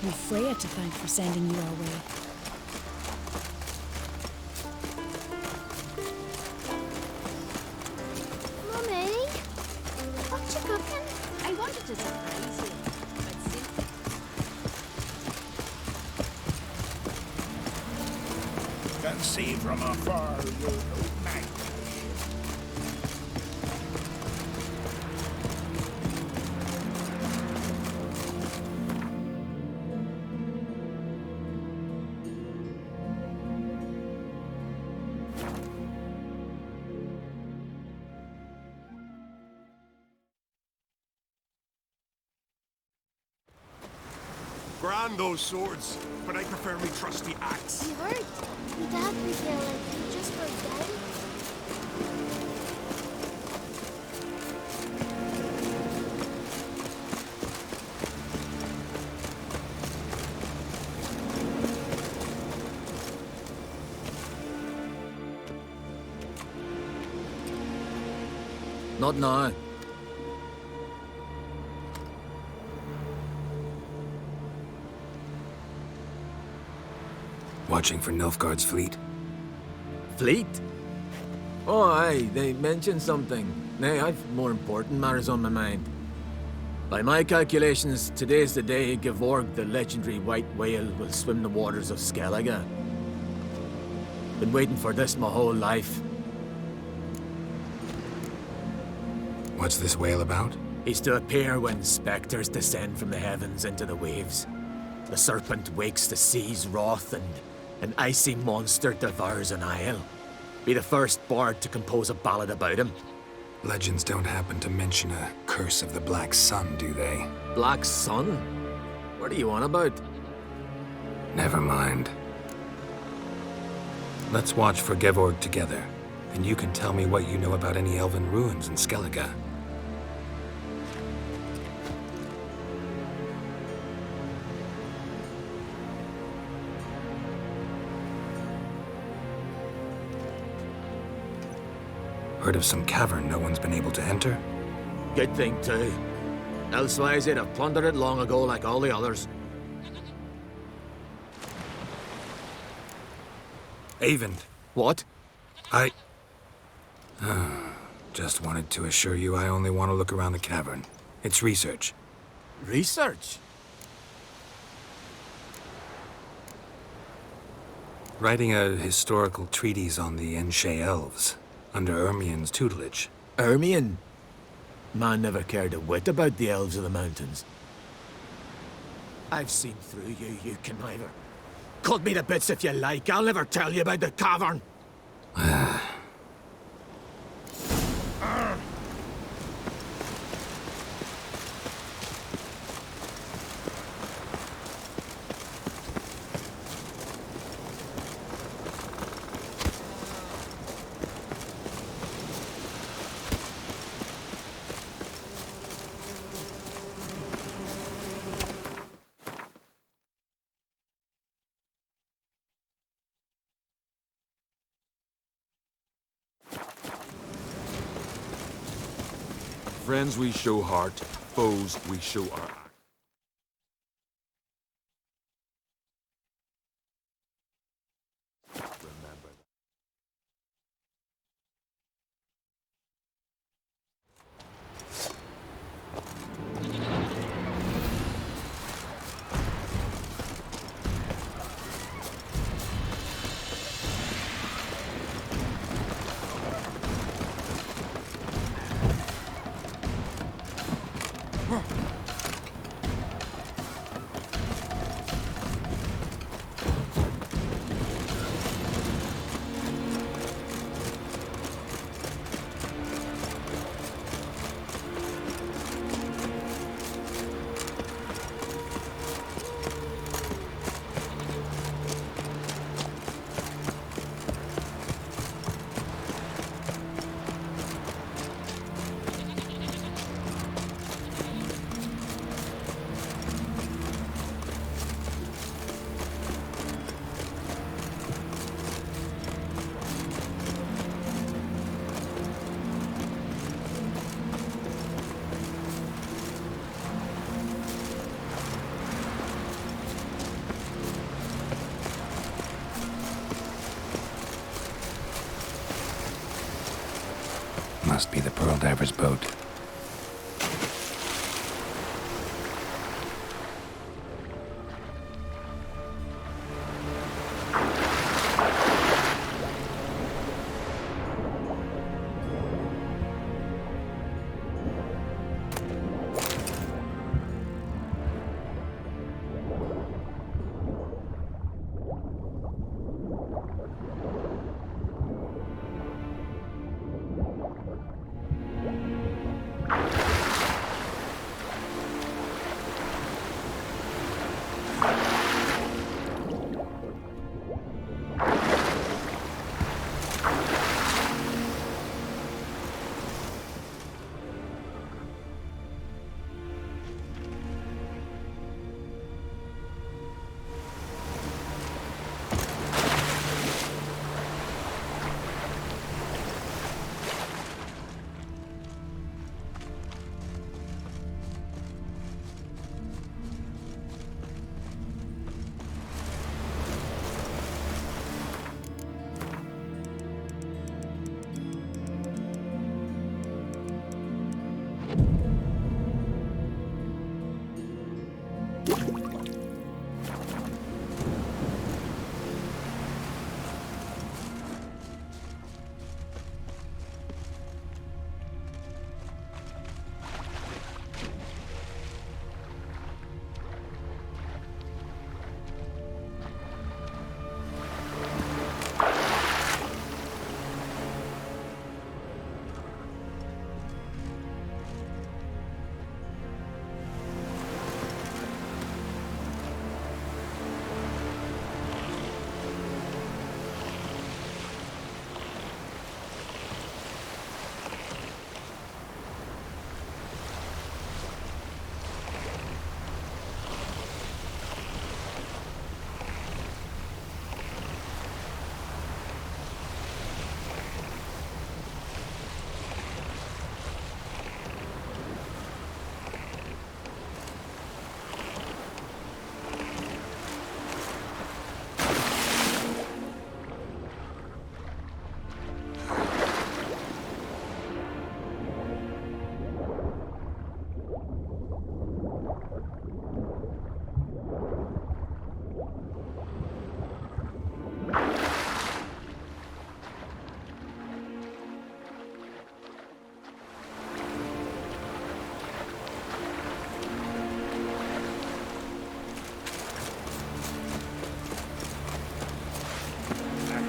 We've Freya to thank for sending you our way. Mummy, what you cooking? I wanted to surprise you, but see. Can see from afar you know night. Grand those swords, but I prefer my trusty axe. You heard? Your dad would feel like he just broke down. Not now. Watching for Nilfgaard's fleet? Fleet? Oh, aye, they mentioned something. Nay, I've more important matters on my mind. By my calculations, today's the day Gevorg, the legendary white whale, will swim the waters of Skellige. Been waiting for this my whole life. What's this whale about? He's to appear when spectres descend from the heavens into the waves. The serpent wakes the sea's wrath, and an icy monster devours an isle. Be the first bard to compose a ballad about him. Legends don't happen to mention a curse of the Black Sun, do they? Black Sun? What are you on about? Never mind. Let's watch for Gevorg together, and you can tell me what you know about any elven ruins in Skellige. Heard of some cavern no one's been able to enter? Good thing, too. Elsewise, they'd have plundered it long ago like all the others. Avend. What? I... Just wanted to assure you I only want to look around the cavern. It's research. Research? Writing a historical treatise on the Enshe elves, under Ermien's tutelage. Ermien? Man never cared a whit about the elves of the mountains. I've seen through you, you conniver. Cut me to bits if you like, I'll never tell you about the cavern. Friends we show heart, foes we show our axe. Remember that. must be the Pearl Diver's boat.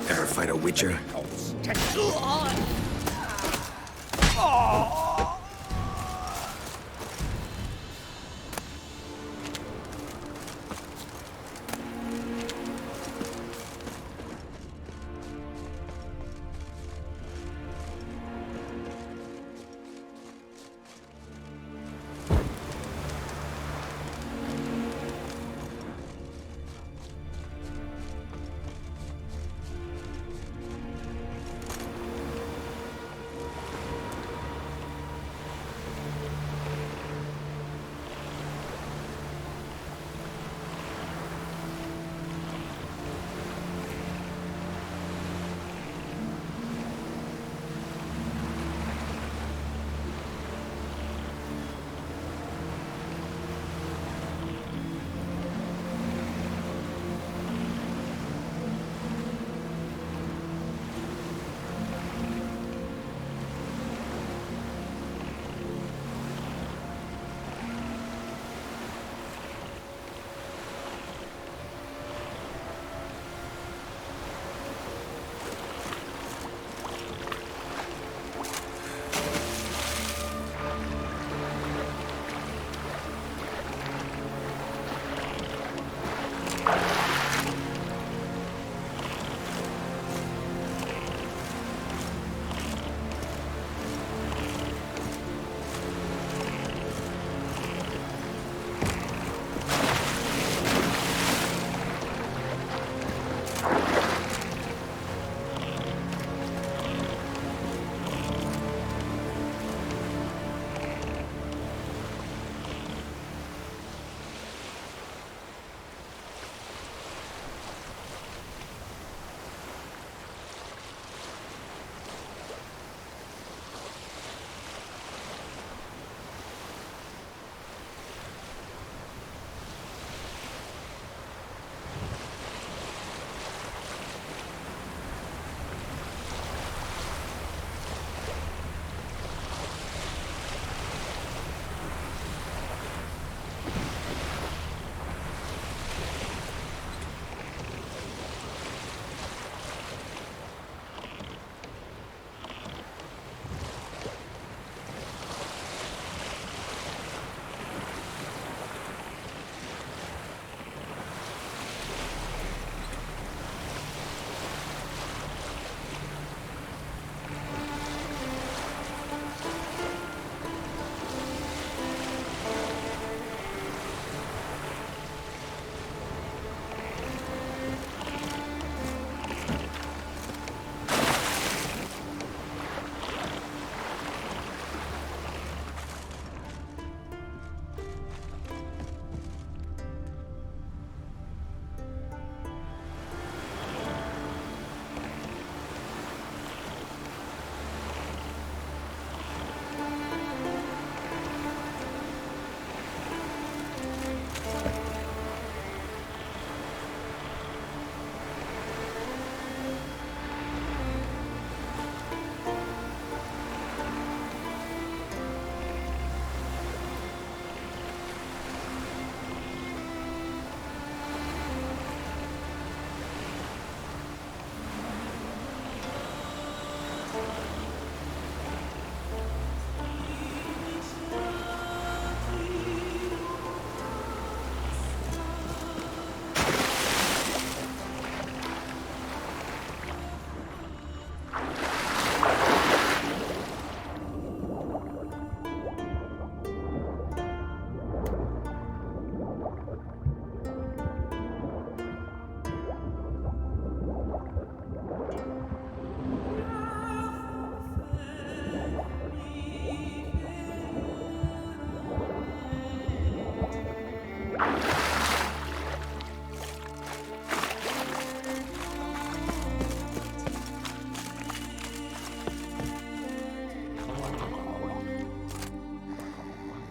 Ever fight a witcher?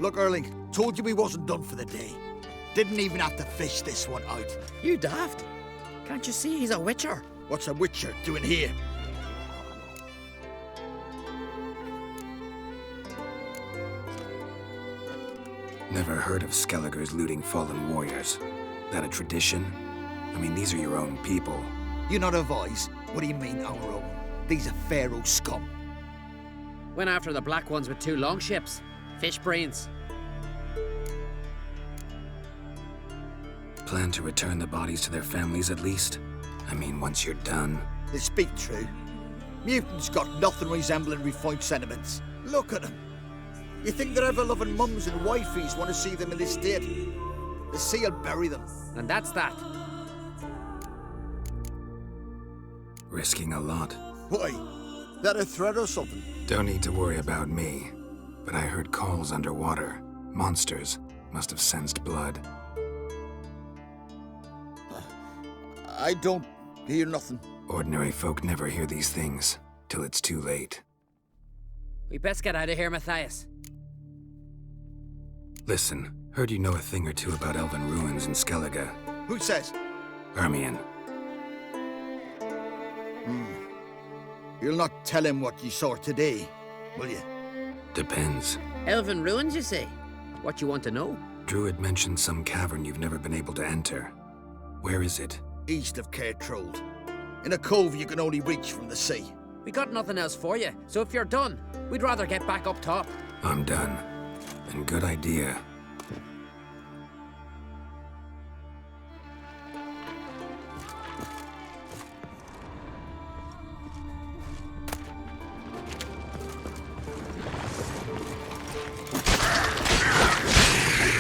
Look, Erling, told you we wasn't done for the day. Didn't even have to fish this one out. You daft. Can't you see he's a witcher? What's a witcher doing here? Never heard of Skelligers looting fallen warriors. That a tradition? I mean, these are your own people. You not advise? What do you mean, our own? These are Pharaoh scum. Went after the black ones with 2 longships. Fish brains. Plan to return the bodies to their families at least? I mean, once you're done. They speak true. Mutants got nothing resembling refined sentiments. Look at them. You think their ever-loving mums and wifeys want to see them in this state? The sea will bury them. And that's that. Risking a lot. Why? That a threat or something? Don't need to worry about me. But I heard calls underwater. Monsters must have sensed blood. I don't hear nothing. Ordinary folk never hear these things till it's too late. We best get out of here, Matthias. Listen, heard you know a thing or two about elven ruins in Skellige. Who says? Ermion. You'll not tell him what you saw today, will you? Depends. Elven ruins, you say? What you want to know? Druid mentioned some cavern you've never been able to enter. Where is it? East of Cairtrold. In a cove you can only reach from the sea. We got nothing else for you, so if you're done, we'd rather get back up top. I'm done. And good idea.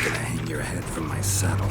Gonna hang your head from my saddle.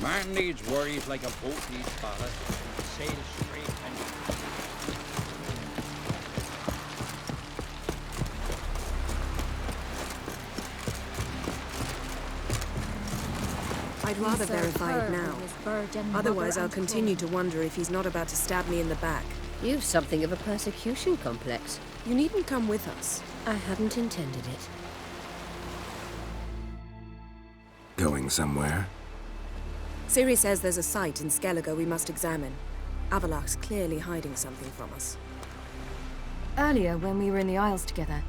Man needs worries like a boat needs ballast. Sail straight and I'd rather He served verify her it now. with his virgin Otherwise, mother I'll and continue to clone. wonder if he's not about to stab me in the back. You've something of a persecution complex. You needn't come with us. I hadn't intended it. Going somewhere? Ciri says there's a site in Skellige we must examine. Avalach's clearly hiding something from us. Earlier, when we were in the Isles together,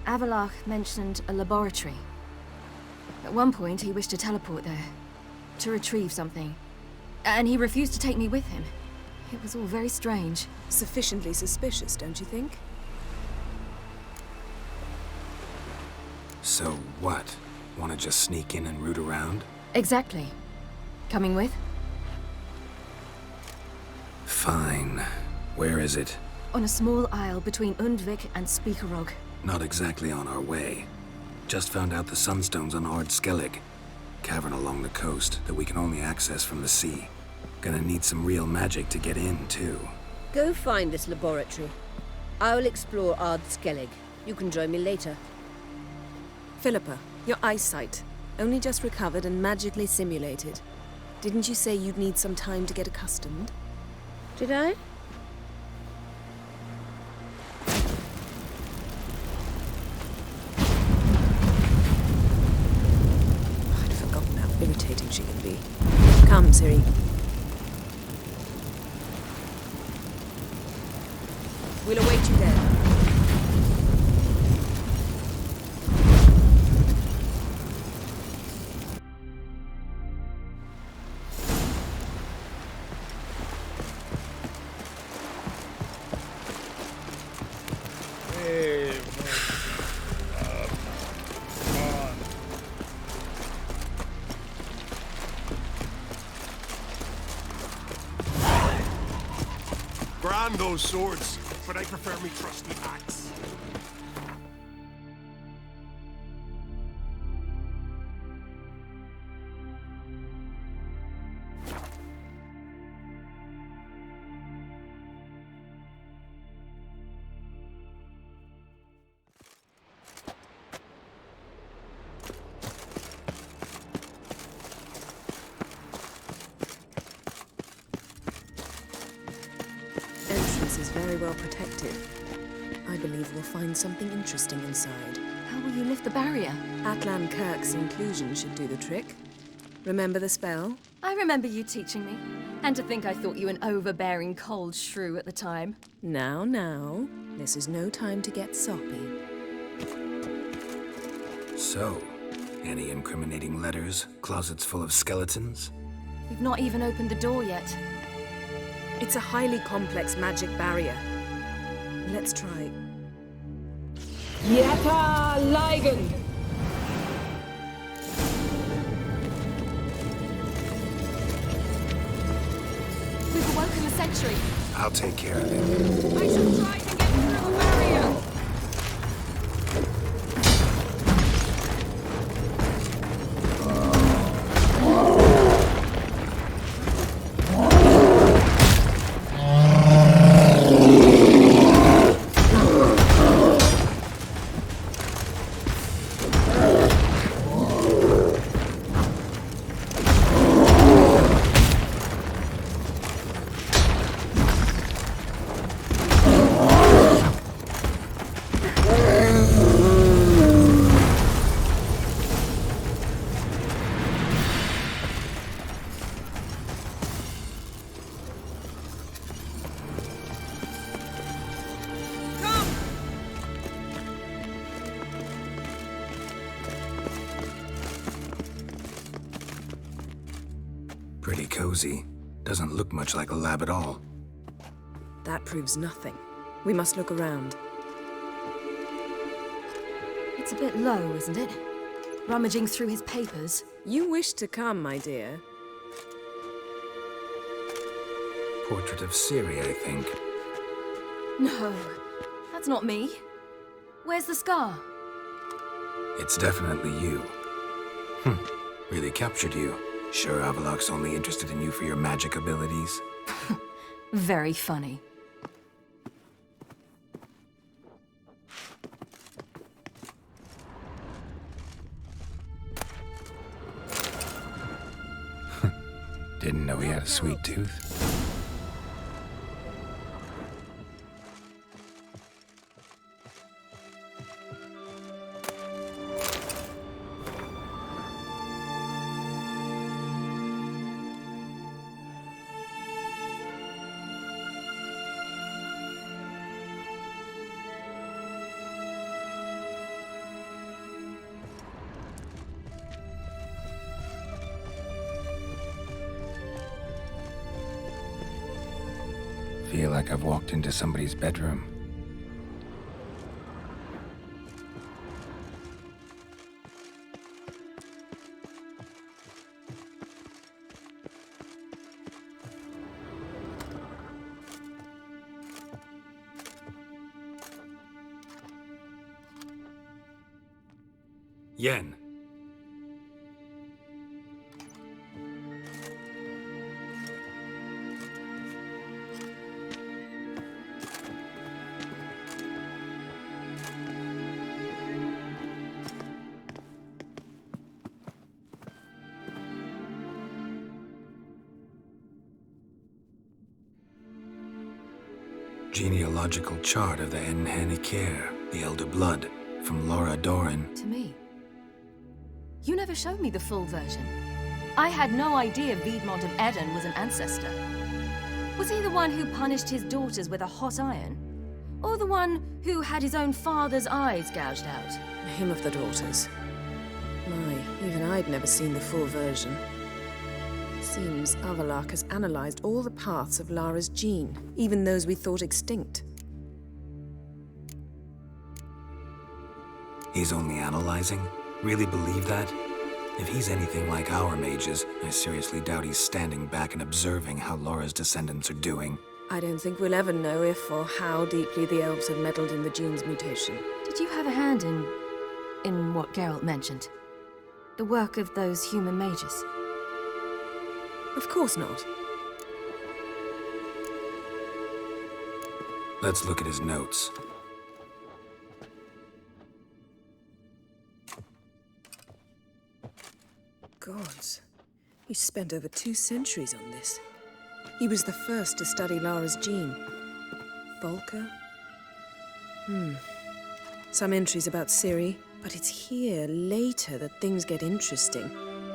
Avalach mentioned a laboratory. At one point, he wished to teleport there, to retrieve something. And he refused to take me with him. It was all very strange. Sufficiently suspicious, don't you think? So what? Want to just sneak in and root around? Exactly. Coming with? Fine. Where is it? On a small isle between Undvik and Speakerog. Not exactly on our way. Just found out the sunstone's on Ard Skellig. Cavern along the coast that we can only access from the sea. Gonna need some real magic to get in, too. Go find this laboratory. I'll explore Ard Skellig. You can join me later. Philippa, your eyesight. Only just recovered and magically simulated. Didn't you say you'd need some time to get accustomed? Did I? I'd forgotten how irritating she can be. Come, Ciri. We'll await you there. Hey, come on. Grand those swords, but I prefer me trusty axe. Entrance is very well protected. I believe we'll find something interesting inside. How will you lift the barrier? Atlan Kirk's inclusion should do the trick. Remember the spell? I remember you teaching me. And to think I thought you an overbearing cold shrew at the time. Now. This is no time to get soppy. So, any incriminating letters? Closets full of skeletons? We've not even opened the door yet. It's a highly complex magic barrier. Let's try. Yata Ligen! We've awoken the sentry. I'll take care of it. I shall try to get through the barrier. Pretty cozy. Doesn't look much like a lab at all. That proves nothing. We must look around. It's a bit low, isn't it? Rummaging through his papers. You wish to come, my dear. Portrait of Ciri, I think. No, that's not me. Where's the scar? It's definitely you. Really captured you. Sure Avaloch's only interested in you for your magic abilities? Very funny. Didn't know he had a sweet tooth. Feel like I've walked into somebody's bedroom. Yen. Genealogical chart of the Enhanikir, the Elder Blood, from Laura Doran. To me. You never showed me the full version. I had no idea Viedmont of Eden was an ancestor. Was he the one who punished his daughters with a hot iron? Or the one who had his own father's eyes gouged out? Him of the daughters. My, even I'd never seen the full version. Seems Avallac'h has analyzed all the paths of Lara's gene, even those we thought extinct. He's only analyzing? Really believe that? If he's anything like our mages, I seriously doubt he's standing back and observing how Laura's descendants are doing. I don't think we'll ever know if or how deeply the elves have meddled in the gene's mutation. Did you have a hand in what Geralt mentioned? The work of those human mages? Of course not. Let's look at his notes. Gods. He spent over 2 centuries on this. He was the first to study Lara's gene. Volker? Some entries about Ciri, but it's here, later, that things get interesting.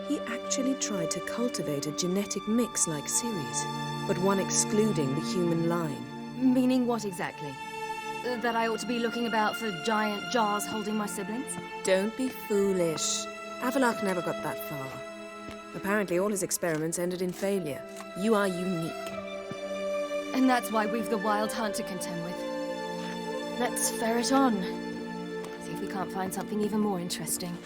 He actually tried to cultivate a genetic mix like Ciri's, but one excluding the human line. Meaning what exactly? That I ought to be looking about for giant jars holding my siblings? Don't be foolish. Avallac'h never got that far. Apparently all his experiments ended in failure. You are unique. And that's why we've the Wild Hunt to contend with. Let's ferret on. See if we can't find something even more interesting.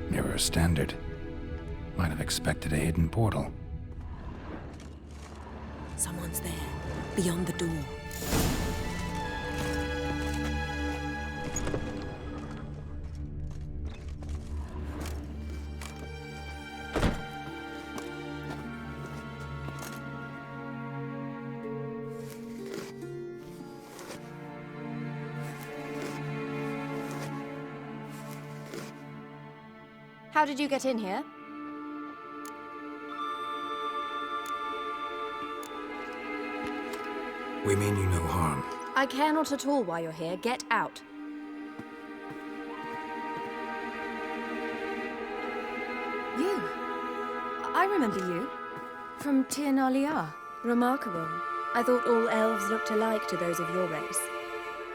Mirror standard. Might have expected a hidden portal. Someone's there, beyond the door. How did you get in here? We mean you no harm. I care not at all why you're here. Get out. You? I remember you. From Tir na Liar. Remarkable. I thought all elves looked alike to those of your race.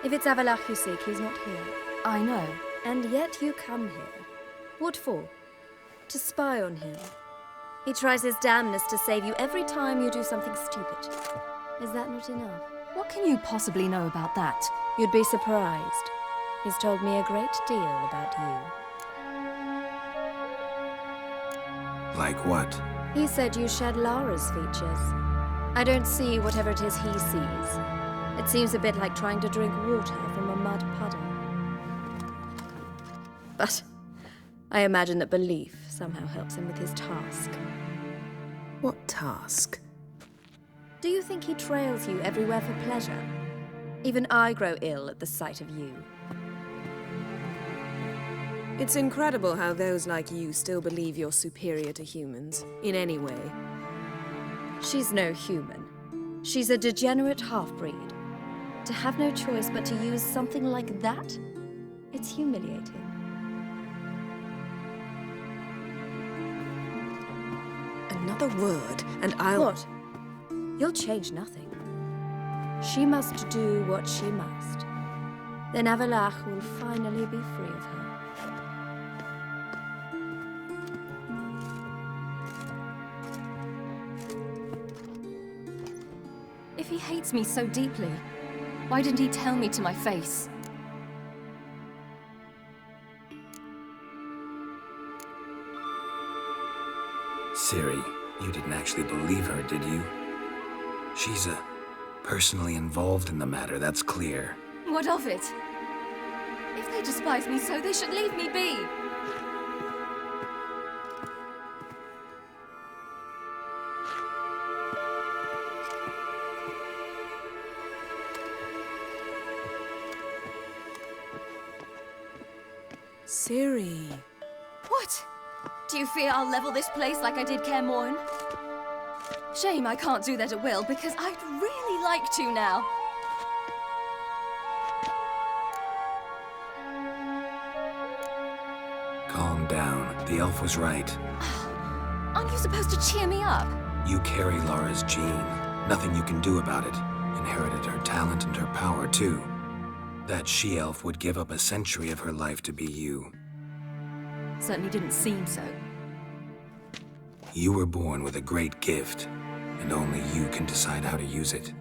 If it's Avalach you seek, he's not here. I know. And yet you come here. What for? To spy on him. He tries his damnedest to save you every time you do something stupid. Is that not enough? What can you possibly know about that? You'd be surprised. He's told me a great deal about you. Like what? He said you shared Lara's features. I don't see whatever it is he sees. It seems a bit like trying to drink water from a mud puddle. But I imagine that belief somehow helps him with his task. What task? Do you think he trails you everywhere for pleasure? Even I grow ill at the sight of you. It's incredible how those like you still believe you're superior to humans, in any way. She's no human. She's a degenerate half-breed. To have no choice but to use something like that? It's humiliating. Another word, and I'll... What? You'll change nothing. She must do what she must. Then Avalach will finally be free of her. If he hates me so deeply, why didn't he tell me to my face? Ciri, you didn't actually believe her, did you? She's personally involved in the matter, that's clear. What of it? If they despise me so, they should leave me be. Ciri. What? Do you fear I'll level this place like I did Kaer Morhen? Shame I can't do that at will, because I'd really like to now. Calm down. The elf was right. Aren't you supposed to cheer me up? You carry Lara's gene. Nothing you can do about it. Inherited her talent and her power, too. That she-elf would give up a century of her life to be you. Certainly didn't seem so. You were born with a great gift, and only you can decide how to use it.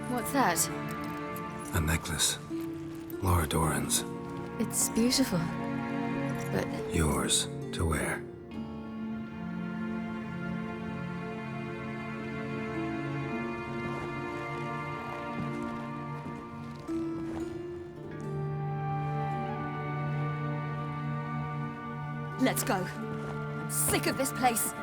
What's that? A necklace. Lara Doran's. It's beautiful, but... Yours to wear. Let's go. I'm sick of this place.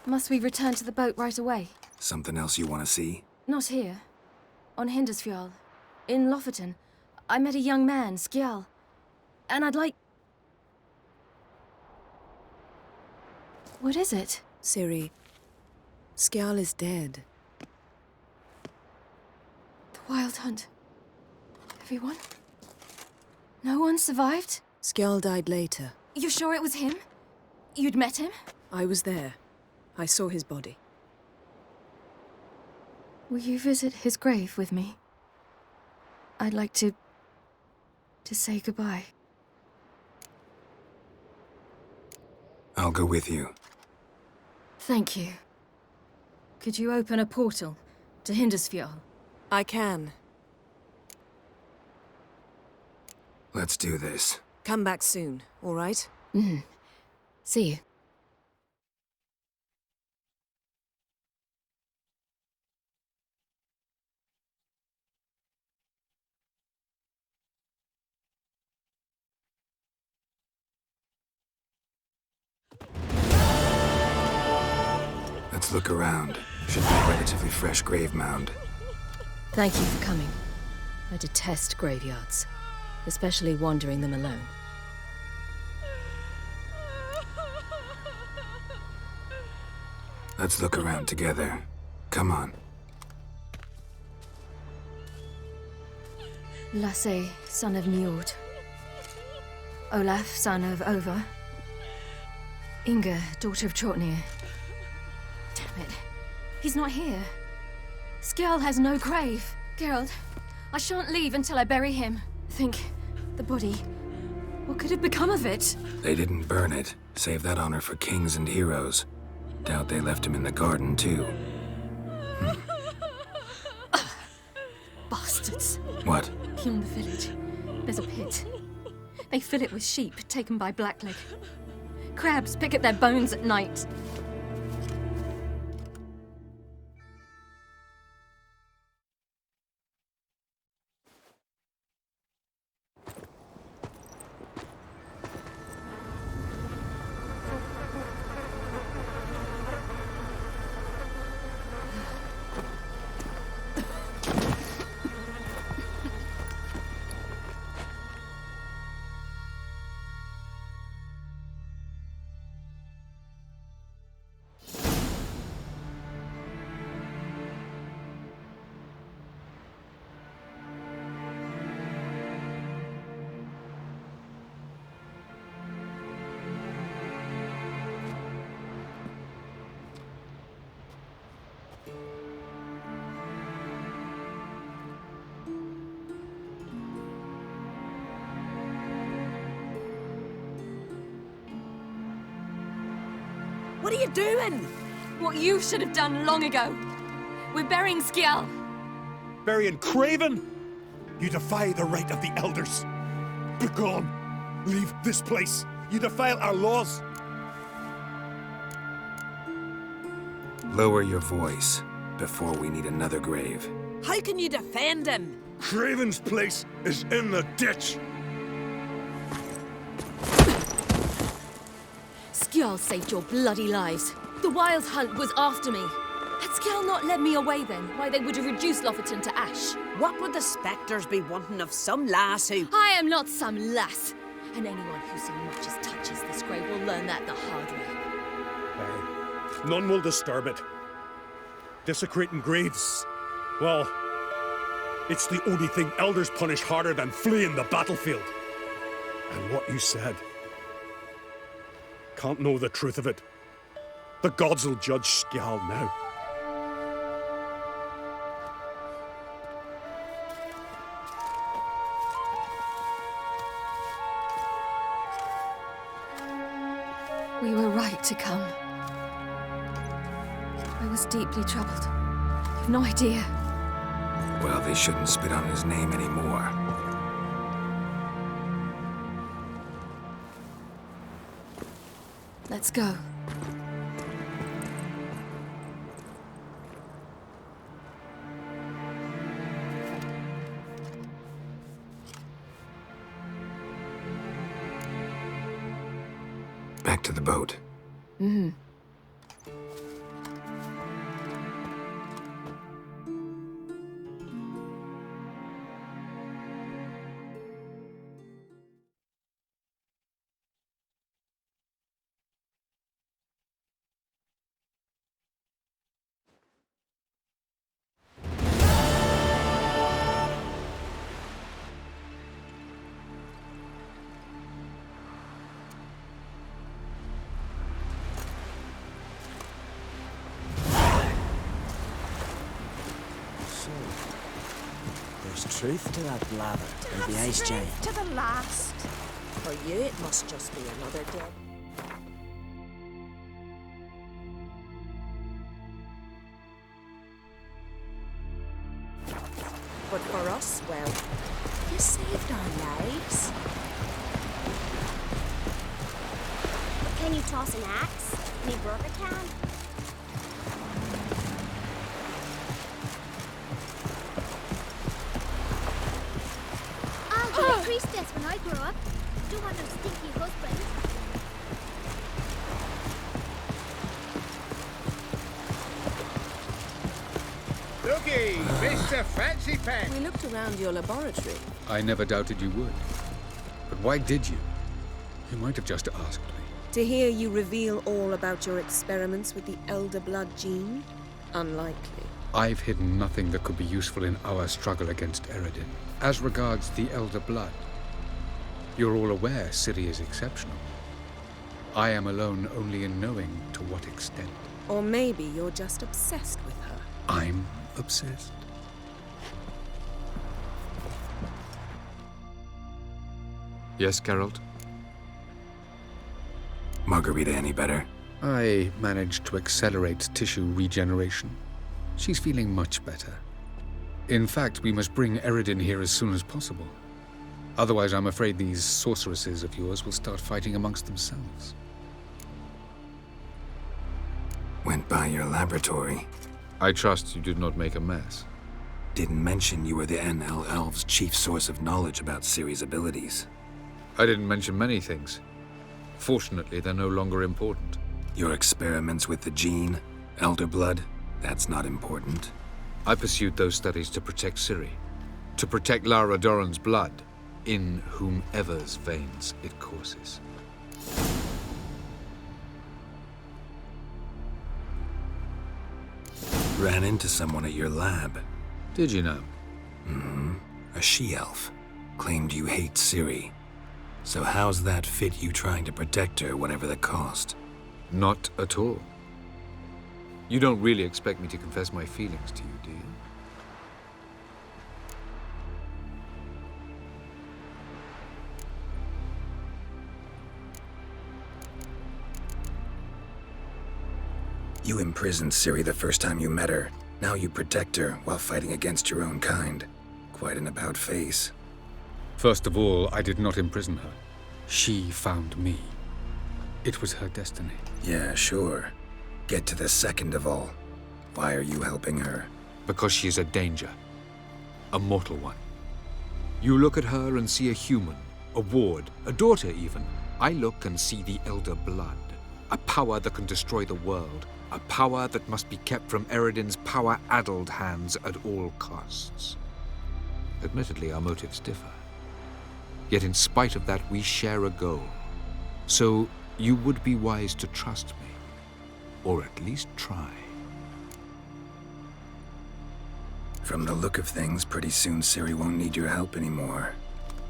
Must we return to the boat right away? Something else you want to see? Not here. On Hindarsfjall. In Lofoten. I met a young man, Skjal. And I'd like... What is it? Ciri, Skjal is dead. The Wild Hunt. Everyone? No one survived? Skjal died later. You're sure it was him? You'd met him? I was there. I saw his body. Will you visit his grave with me? I'd like to say goodbye. I'll go with you. Thank you. Could you open a portal to Hindarsfjall? I can. Let's do this. Come back soon, all right? See you. Let's look around. Should be a relatively fresh grave mound. Thank you for coming. I detest graveyards, especially wandering them alone. Let's look around together. Come on. Lasse, son of Njord. Olaf, son of Over. Inga, daughter of Trotnir. Damn it. He's not here. Skjall has no grave. Geralt, I shan't leave until I bury him. Think, the body. What could have become of it? They didn't burn it. Save that honor for kings and heroes. Doubt they left him in the garden, too. Bastards. What? Beyond the village, there's a pit. They fill it with sheep taken by Blackleg. Crabs pick at their bones at night. What are you doing? What you should have done long ago. We're burying Skjall. Burying Craven? You defy the right of the elders. Begone. Leave this place. You defile our laws. Lower your voice before we need another grave. How can you defend him? Craven's place is in the ditch. Skjall saved your bloody lives. The Wild Hunt was after me. Had Skjall not led me away then, why they would have reduced Lofoten to ash. What would the spectres be wanting of some lass who... I am not some lass. And anyone who so much as touches this grave will learn that the hard way. Aye. None will disturb it. Desecrating graves, well, it's the only thing elders punish harder than fleeing the battlefield. And what you said. Can't know the truth of it. The gods will judge Skjall now. We were right to come. I was deeply troubled. You've no idea. Well, they shouldn't spit on his name anymore. Let's go. Back to the boat. Mm-hmm. Truth to that blather and the ice giant. To the last. For you, it must just be another day. But for us, well, you saved our lives. But can you toss an axe? Me brother can. I'll be a priestess when I grow up. Don't want no stinky husband. Hey, Mr. Fancy Pants! We looked around your laboratory. I never doubted you would. But why did you? You might have just asked me. To hear you reveal all about your experiments with the Elder Blood gene? Unlikely. I've hidden nothing that could be useful in our struggle against Eredin. As regards the Elder Blood, you're all aware Ciri is exceptional. I am alone only in knowing to what extent. Or maybe you're just obsessed with her. I'm obsessed. Yes, Geralt? Margarita any better? I managed to accelerate tissue regeneration. She's feeling much better. In fact, we must bring Eredin here as soon as possible. Otherwise, I'm afraid these sorceresses of yours will start fighting amongst themselves. Went by your laboratory. I trust you did not make a mess. Didn't mention you were the NL Elves' chief source of knowledge about Ciri's abilities. I didn't mention many things. Fortunately, they're no longer important. Your experiments with the gene, Elder Blood, that's not important. I pursued those studies to protect Ciri. To protect Lara Dorren's blood, in whomever's veins it courses. Ran into someone at your lab. Did you know? Mm-hmm. A she-elf. Claimed you hate Ciri. So how's that fit you trying to protect her, whatever the cost? Not at all. You don't really expect me to confess my feelings to you, do you? You imprisoned Ciri the first time you met her. Now you protect her while fighting against your own kind. Quite an about-face. First of all, I did not imprison her. She found me. It was her destiny. Yeah, sure. Get to the second of all. Why are you helping her? Because she is a danger. A mortal one. You look at her and see a human, a ward, a daughter even. I look and see the Elder Blood. A power that can destroy the world. A power that must be kept from Eredin's power-addled hands at all costs. Admittedly, our motives differ. Yet in spite of that, we share a goal. So you would be wise to trust me. Or at least try. From the look of things, pretty soon Ciri won't need your help anymore.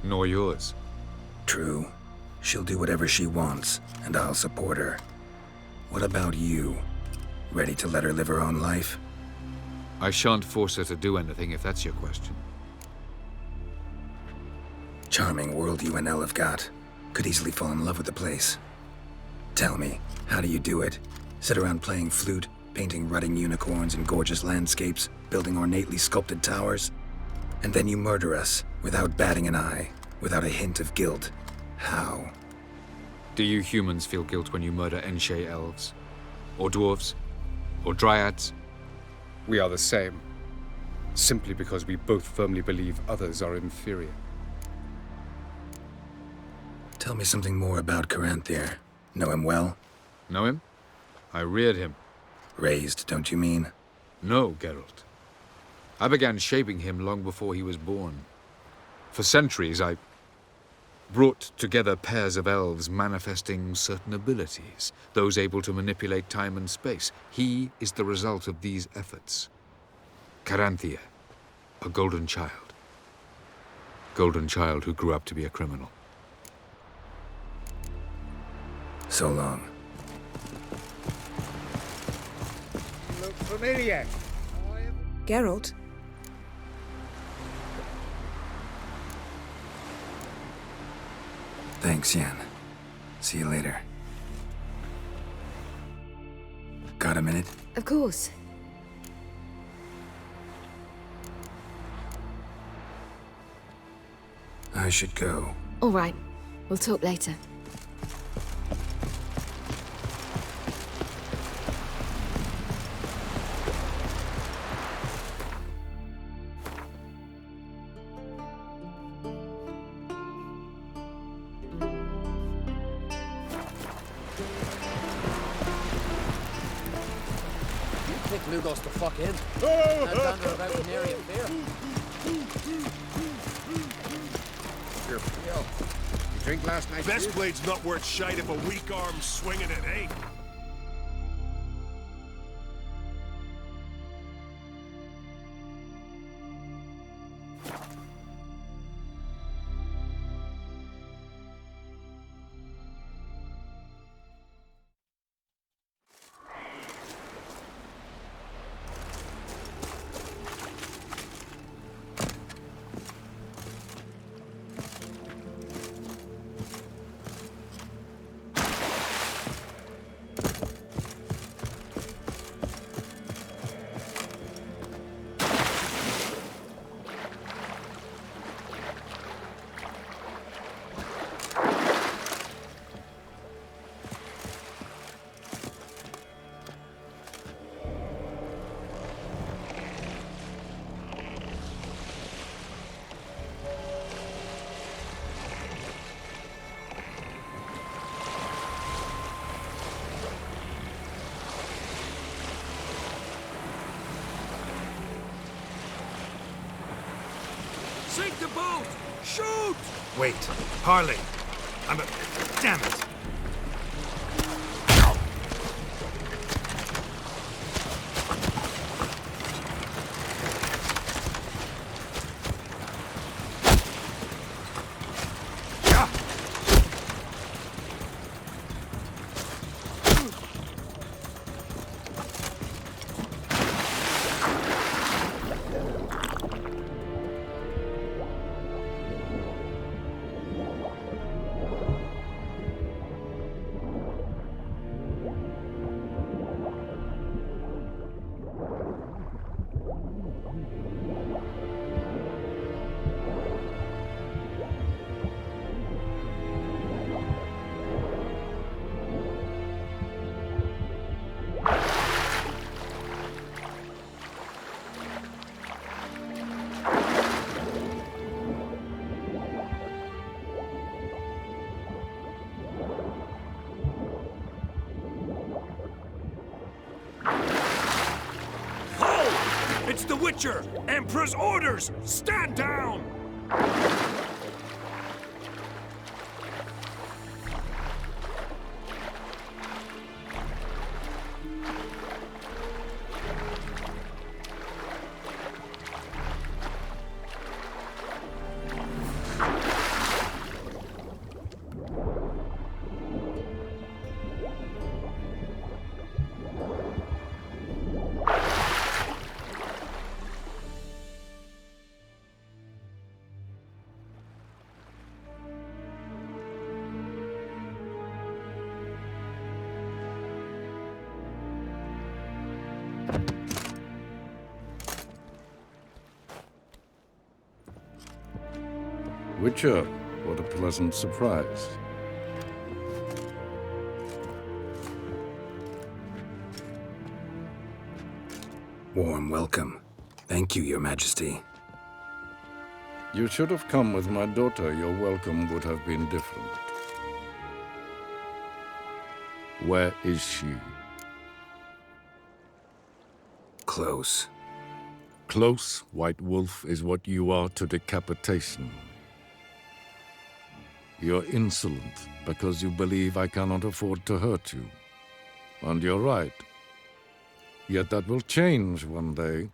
Nor yours. True. She'll do whatever she wants, and I'll support her. What about you? Ready to let her live her own life? I shan't force her to do anything, if that's your question. Charming world you and Elle have got. Could easily fall in love with the place. Tell me, how do you do it? Sit around playing flute, painting rutting unicorns in gorgeous landscapes, building ornately sculpted towers? And then you murder us, without batting an eye, without a hint of guilt. How? Do you humans feel guilt when you murder Enshe elves? Or dwarves? Or dryads? We are the same. Simply because we both firmly believe others are inferior. Tell me something more about Caranthir. Know him well? Know him? I reared him. Raised, don't you mean? No, Geralt. I began shaping him long before he was born. For centuries, I brought together pairs of elves manifesting certain abilities, those able to manipulate time and space. He is the result of these efforts. Caranthir, a golden child. Golden child who grew up to be a criminal. So long. Look familiar. Geralt? Thanks, Yen. See you later. Got a minute? Of course. I should go. All right. We'll talk later. kick Lugos the fuck in. Now dander about Canary in fear. Your pill. You drink last night? Best blade's not worth shite if a weak arm's swinging it, eh? Sink the boat! Shoot! Wait, Harley. Damn it! It's the Witcher! Emperor's orders! Stand down! Witcher, what a pleasant surprise. Warm welcome. Thank you, Your Majesty. You should have come with my daughter. Your welcome would have been different. Where is she? Close. Close, White Wolf, is what you are to decapitation. You're insolent because you believe I cannot afford to hurt you. And you're right. Yet that will change one day,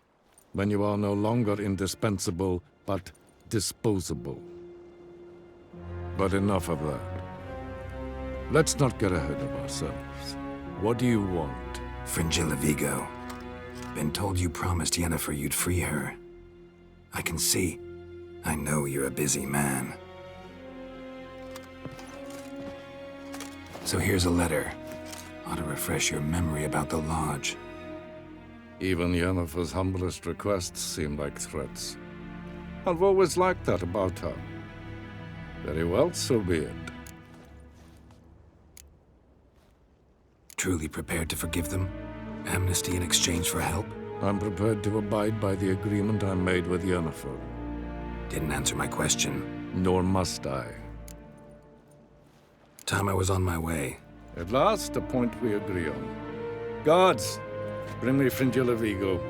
when you are no longer indispensable, but disposable. But enough of that. Let's not get ahead of ourselves. What do you want? Fringilla Vigo. Been told you promised Yennefer you'd free her. I can see. I know you're a busy man. So here's a letter. Ought to refresh your memory about the Lodge. Even Yennefer's humblest requests seem like threats. I've always liked that about her. Very well, so be it. Truly prepared to forgive them? Amnesty in exchange for help? I'm prepared to abide by the agreement I made with Yennefer. Didn't answer my question. Nor must I. Time I was on my way. At last, a point we agree on. Guards, Bring me Fringilla Vigo.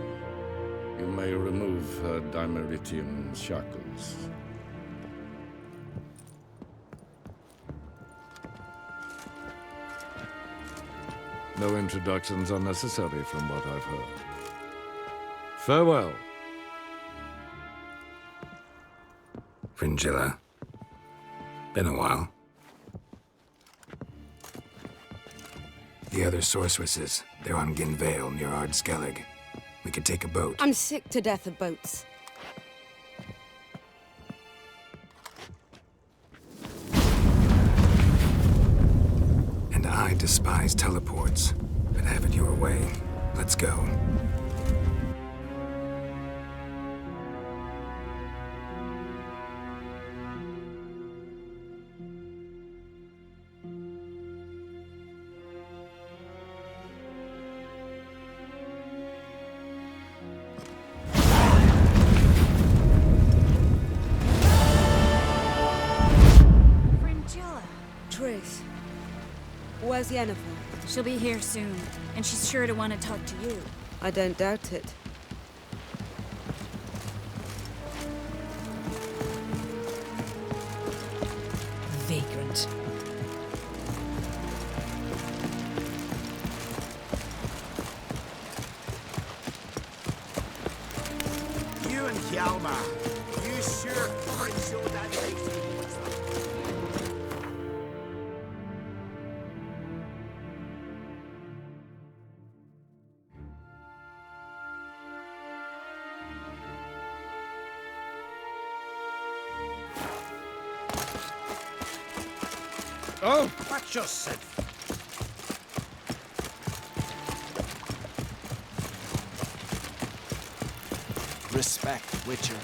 You may remove her Dimeritian shackles. No introductions are necessary from what I've heard. Farewell. Fringilla. Been a while. The other sorceresses, they're on Ginvale near Ard Skellig. We could take a boat. I'm sick to death of boats. And I despise teleports, but have it your way. Let's go. Triss, where's Yennefer? She'll be here soon, and she's sure to want to talk to you. I don't doubt it. Vagrant. You and Hjalmar, you sure could show that face. Oh! Watch yourself. Respect, Witcher.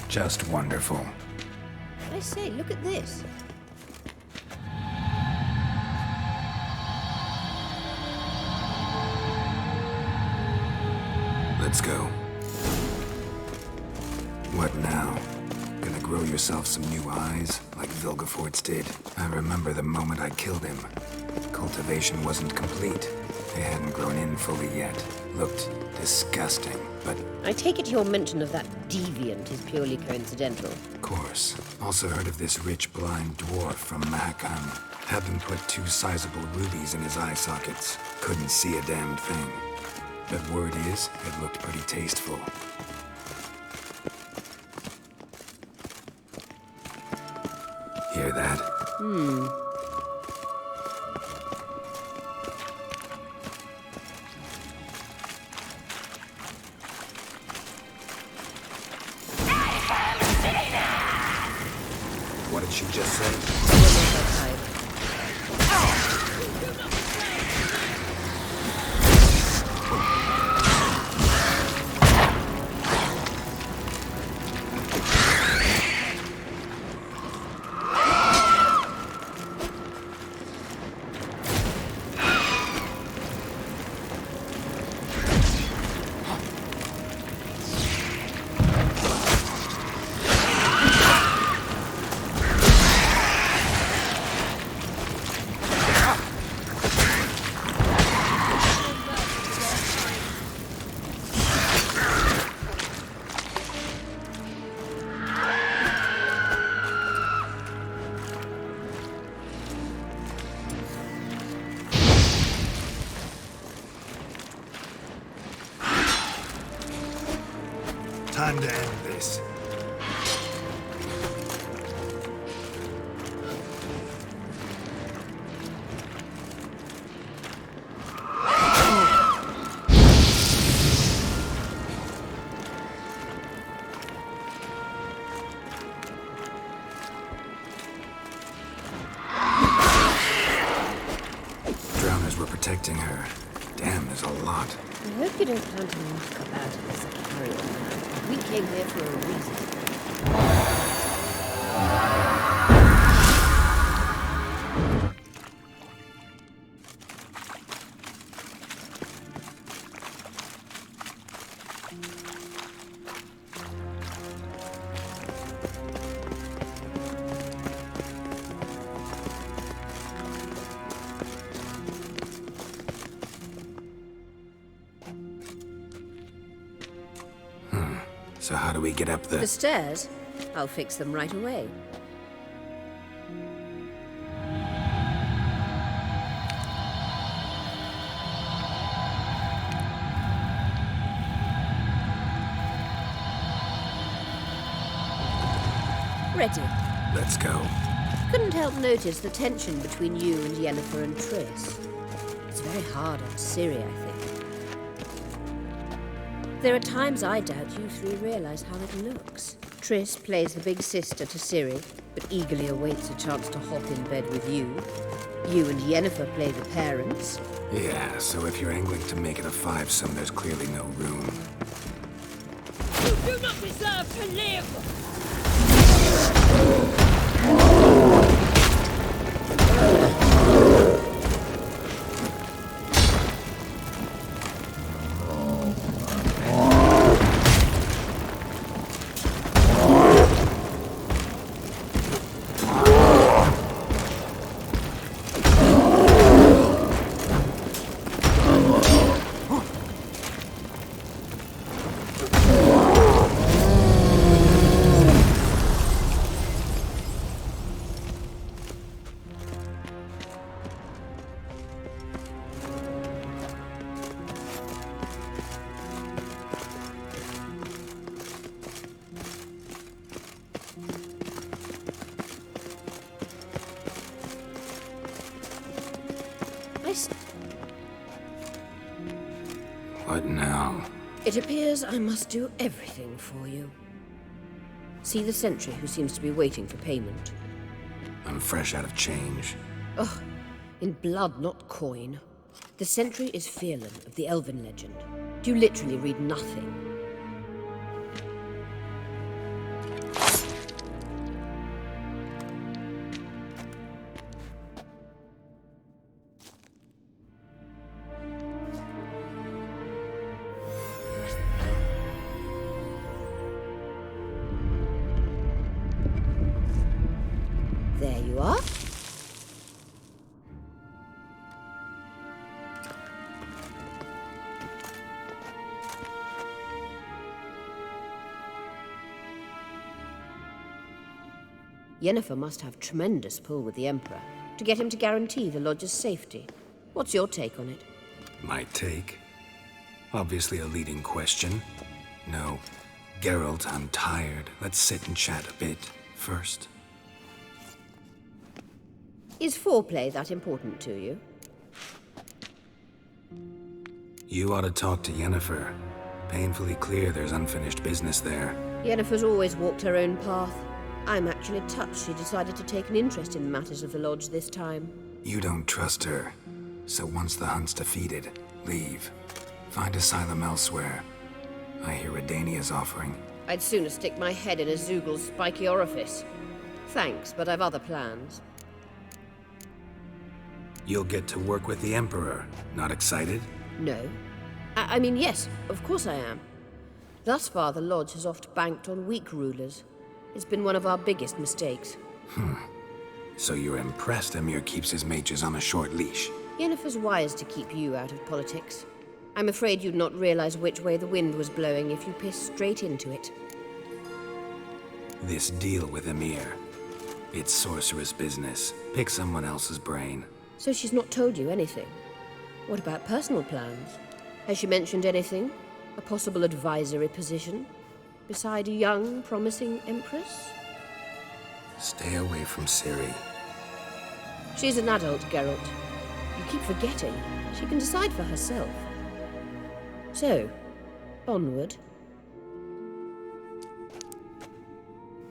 Just wonderful. I say, look at this. Let's go. What now? Gonna grow yourself some new eyes, like Vilgefortz did? I remember the moment I killed him. Cultivation wasn't complete. They hadn't grown in fully yet. Looked disgusting, but... I take it your mention of that deviant is purely coincidental. Of course. Also heard of this rich blind dwarf from Mahakam. Had them put 2 sizable rubies in his eye sockets. Couldn't see a damned thing. But word is, it looked pretty tasteful. Hear that? What did she just say? Time to end this. Drowners were protecting her. Damn, there's a lot. I hope you don't plan to knock about it as a carrier. We came here for a reason. So how do we get up The stairs? I'll fix them right away. Ready. Let's go. Couldn't help notice the tension between you and Yennefer and Triss. It's very hard on Ciri, I think. There are times I doubt you 3 realize how it looks. Triss plays the big sister to Ciri, but eagerly awaits a chance to hop in bed with you. You and Yennefer play the parents. Yeah, so if you're angling to make it a 5-some, there's clearly no room. You do not deserve to live! What now? It appears I must do everything for you. See the sentry who seems to be waiting for payment. I'm fresh out of change. Ugh, in blood, not coin. The sentry is Firlan of the Elven legend. You literally read nothing. There you are. Yennefer must have tremendous pull with the Emperor to get him to guarantee the Lodge's safety. What's your take on it? My take? Obviously a leading question. No. Geralt, I'm tired. Let's sit and chat a bit first. Is foreplay that important to you? You ought to talk to Yennefer. Painfully clear there's unfinished business there. Yennefer's always walked her own path. I'm actually touched she decided to take an interest in matters of the Lodge this time. You don't trust her. So once the hunt's defeated, leave. Find asylum elsewhere. I hear Redania's offering. I'd sooner stick my head in a Zoogl's spiky orifice. Thanks, but I've other plans. You'll get to work with the Emperor. Not excited? No. I mean, yes, of course I am. Thus far, the Lodge has oft banked on weak rulers. It's been one of our biggest mistakes. So you're impressed Emir keeps his mages on a short leash? Yennefer's wise to keep you out of politics. I'm afraid you'd not realize which way the wind was blowing if you pissed straight into it. This deal with Emir. It's sorceress business. Pick someone else's brain. So she's not told you anything? What about personal plans? Has she mentioned anything? A possible advisory position? Beside a young, promising Empress? Stay away from Ciri. She's an adult, Geralt. You keep forgetting. She can decide for herself. So, onward.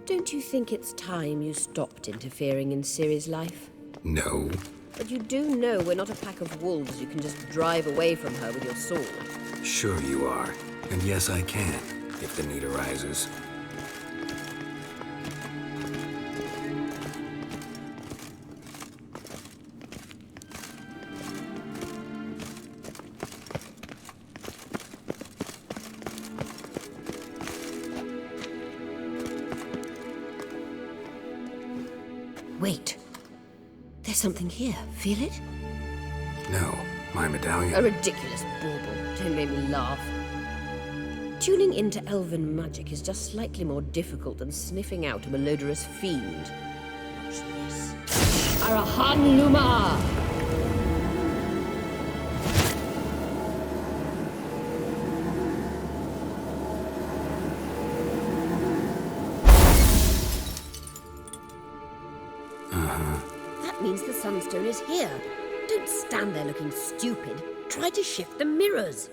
Don't you think it's time you stopped interfering in Ciri's life? No. But you do know we're not a pack of wolves you can just drive away from her with your sword. Sure you are. And yes, I can, if the need arises. Wait. There's something here. Feel it? No, my medallion. A ridiculous bauble. Don't make me laugh. Tuning into elven magic is just slightly more difficult than sniffing out a malodorous fiend. Watch this. Arahan Luma! That means the Sunstone is here. Don't stand there looking stupid. Try to shift the mirrors.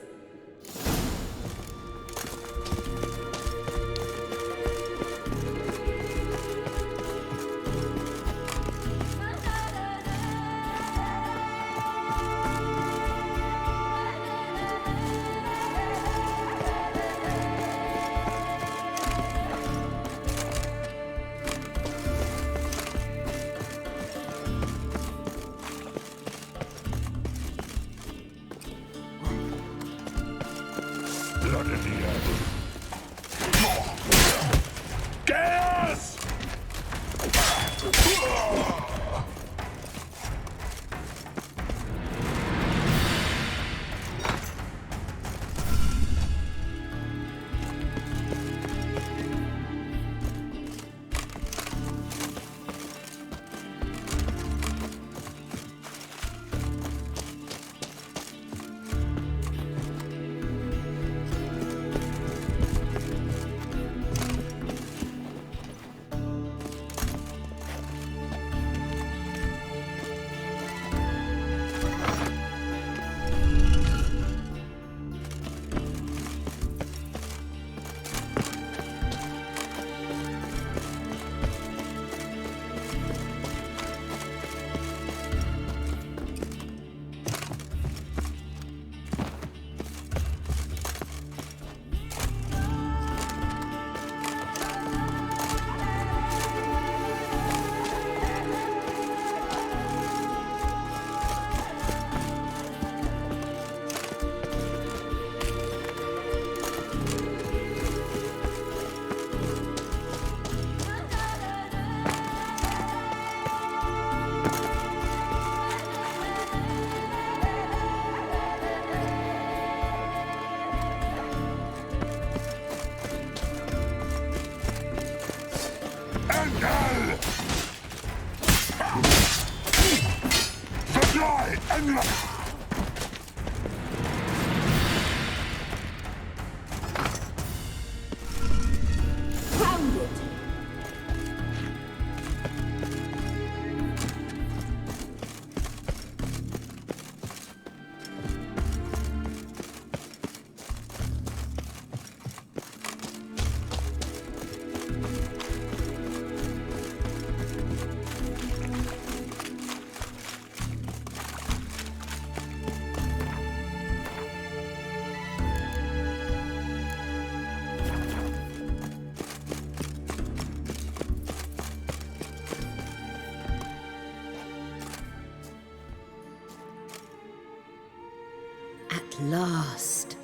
At last.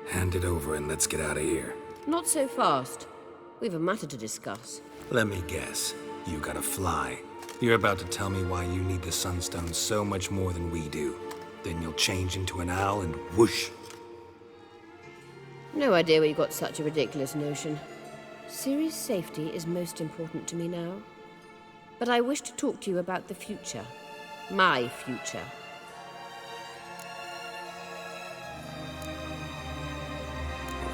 Hand it over and let's get out of here. Not so fast. We've a matter to discuss. Let me guess. You gotta fly. You're about to tell me why you need the Sunstone so much more than we do. Then you'll change into an owl and whoosh. No idea where you got such a ridiculous notion. Ciri's safety is most important to me now. But I wish to talk to you about the future. My future.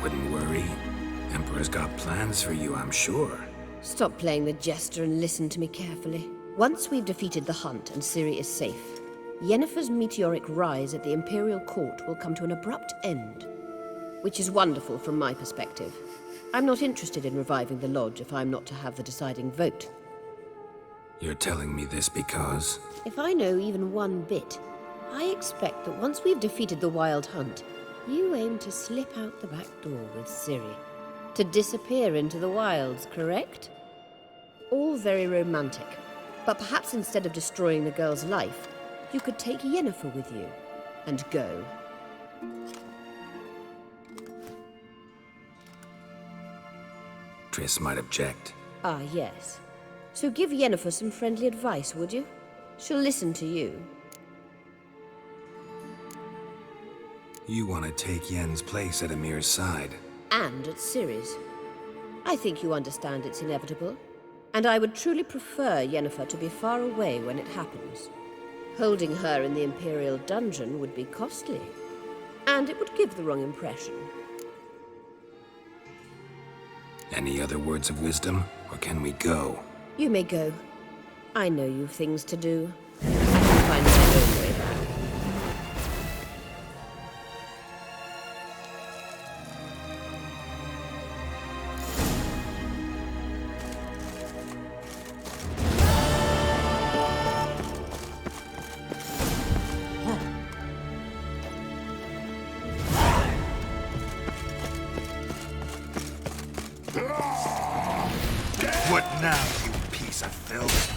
Wouldn't worry. Emperor's got plans for you, I'm sure. Stop playing the jester and listen to me carefully. Once we've defeated the hunt and Ciri is safe, Yennefer's meteoric rise at the Imperial Court will come to an abrupt end. Which is wonderful from my perspective. I'm not interested in reviving the Lodge if I'm not to have the deciding vote. You're telling me this because... If I know even one bit, I expect that once we've defeated the Wild Hunt, you aim to slip out the back door with Ciri. To disappear into the wilds, correct? All very romantic. But perhaps instead of destroying the girl's life, you could take Yennefer with you and go. Triss might object. Ah, yes. So give Yennefer some friendly advice, would you? She'll listen to you. You want to take Yen's place at Emir's side. And at Ciri's. I think you understand it's inevitable. And I would truly prefer Yennefer to be far away when it happens. Holding her in the Imperial dungeon would be costly. And it would give the wrong impression. Any other words of wisdom, or can we go? You may go. I know you've things to do. I can find my own way back. What now, you piece of filth?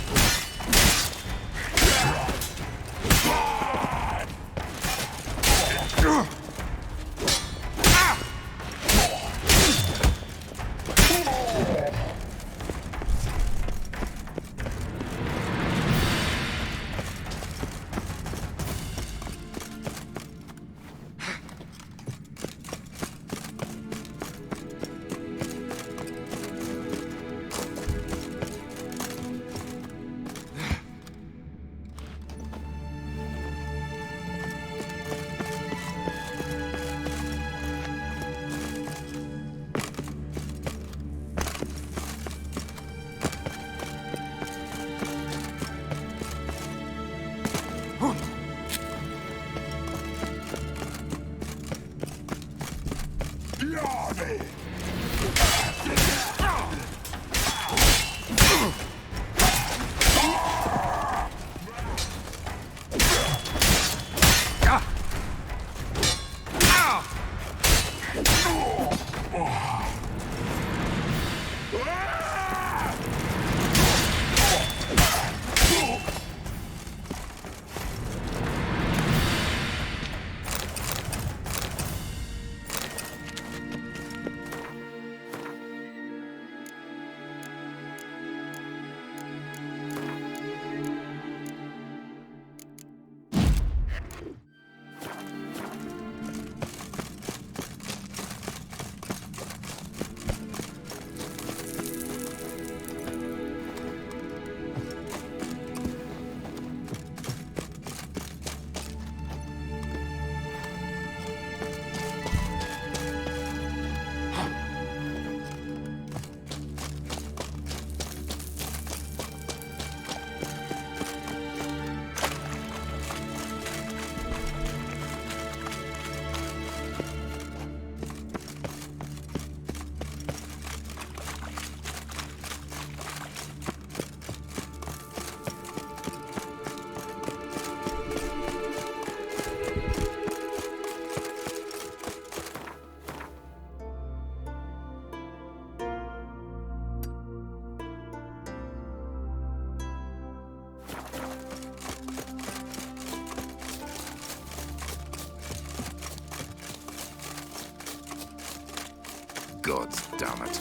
gods, damn it.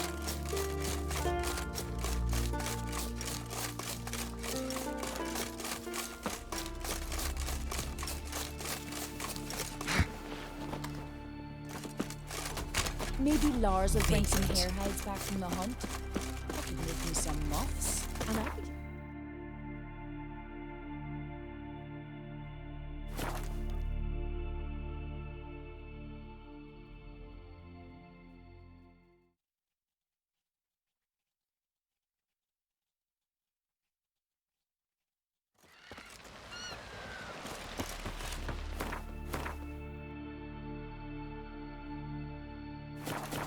Maybe Lars will bring some hair hides back from the hunt. I could make me some muffs, and I'd be...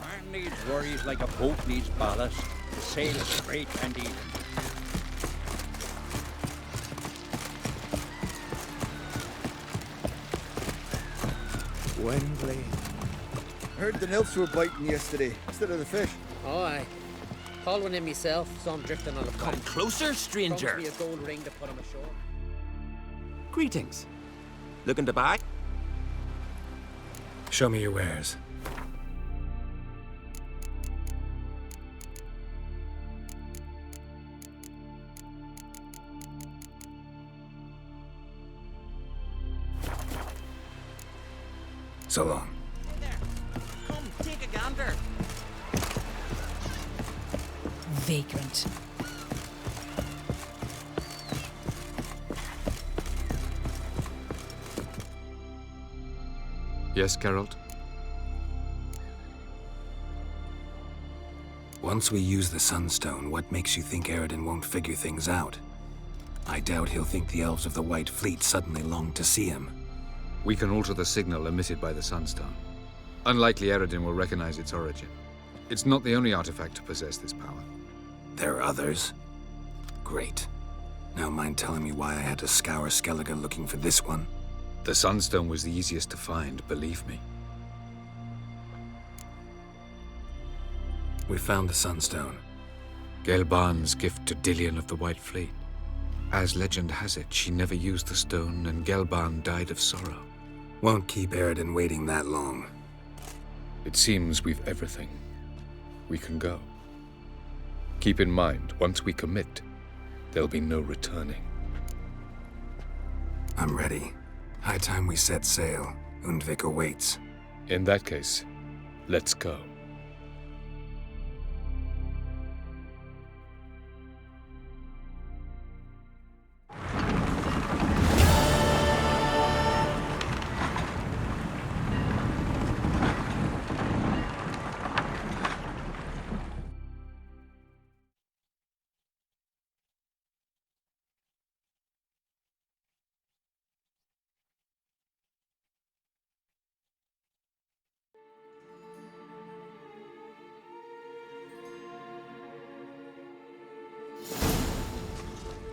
Man needs worries like a boat needs ballast to sail straight and even. Wembley. Heard the nymphs were biting yesterday instead of the fish. Oh, aye. Called one in myself, so I'm drifting on a Come closer, stranger. Promised me a gold ring to put him ashore. Greetings. Looking to buy? Show me your wares. So long. Hey there. Come, take a gander. Vagrant. Yes, Geralt? Once we use the Sunstone, what makes you think Eredin won't figure things out? I doubt he'll think the elves of the White Fleet suddenly long to see him. We can alter the signal emitted by the Sunstone. Unlikely Eredin will recognize its origin. It's not the only artifact to possess this power. There are others? Great. Now mind telling me why I had to scour Skellige looking for this one? The Sunstone was the easiest to find, believe me. We found the Sunstone. Gelban's gift to Dillion of the White Fleet. As legend has it, she never used the stone, and Gelban died of sorrow. Won't keep Eredin waiting that long. It seems we've everything. We can go. Keep in mind, once we commit, there'll be no returning. I'm ready. High time we set sail. Undvik awaits. In that case, let's go.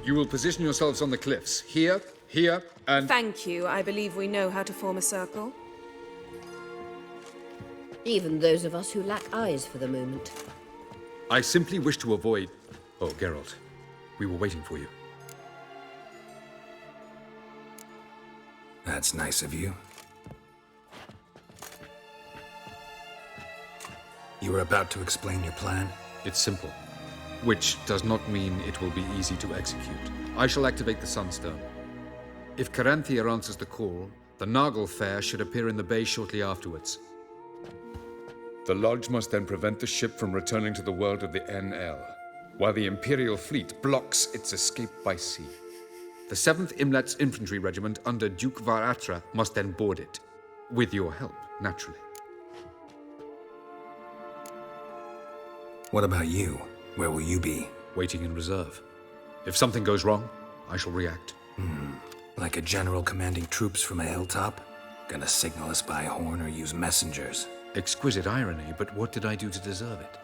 You will position yourselves on the cliffs. Here, here, and... Thank you. I believe we know how to form a circle. Even those of us who lack eyes for the moment. I simply wish to avoid... Oh, Geralt. We were waiting for you. That's nice of you. You were about to explain your plan? It's simple. Which does not mean it will be easy to execute. I shall activate the Sunstone. If Caranthia answers the call, the Nagel Fair should appear in the bay shortly afterwards. The Lodge must then prevent the ship from returning to the world of the NL, while the Imperial fleet blocks its escape by sea. The 7th Imlet's Infantry Regiment under Duke Var-Atra must then board it. With your help, naturally. What about you? Where will you be? Waiting in reserve. If something goes wrong, I shall react. Like a general commanding troops from a hilltop? Gonna signal us by horn or use messengers? Exquisite irony, but what did I do to deserve it?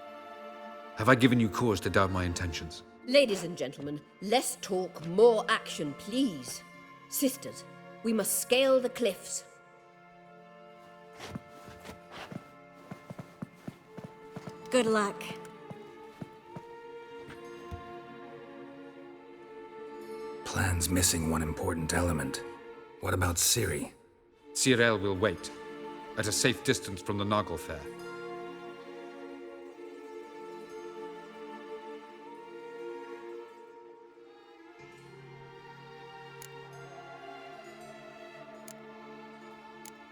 Have I given you cause to doubt my intentions? Ladies and gentlemen, less talk, more action, please. Sisters, we must scale the cliffs. Good luck. Plan's missing one important element. What about Ciri? Cyril will wait, at a safe distance from the Nagel Fair.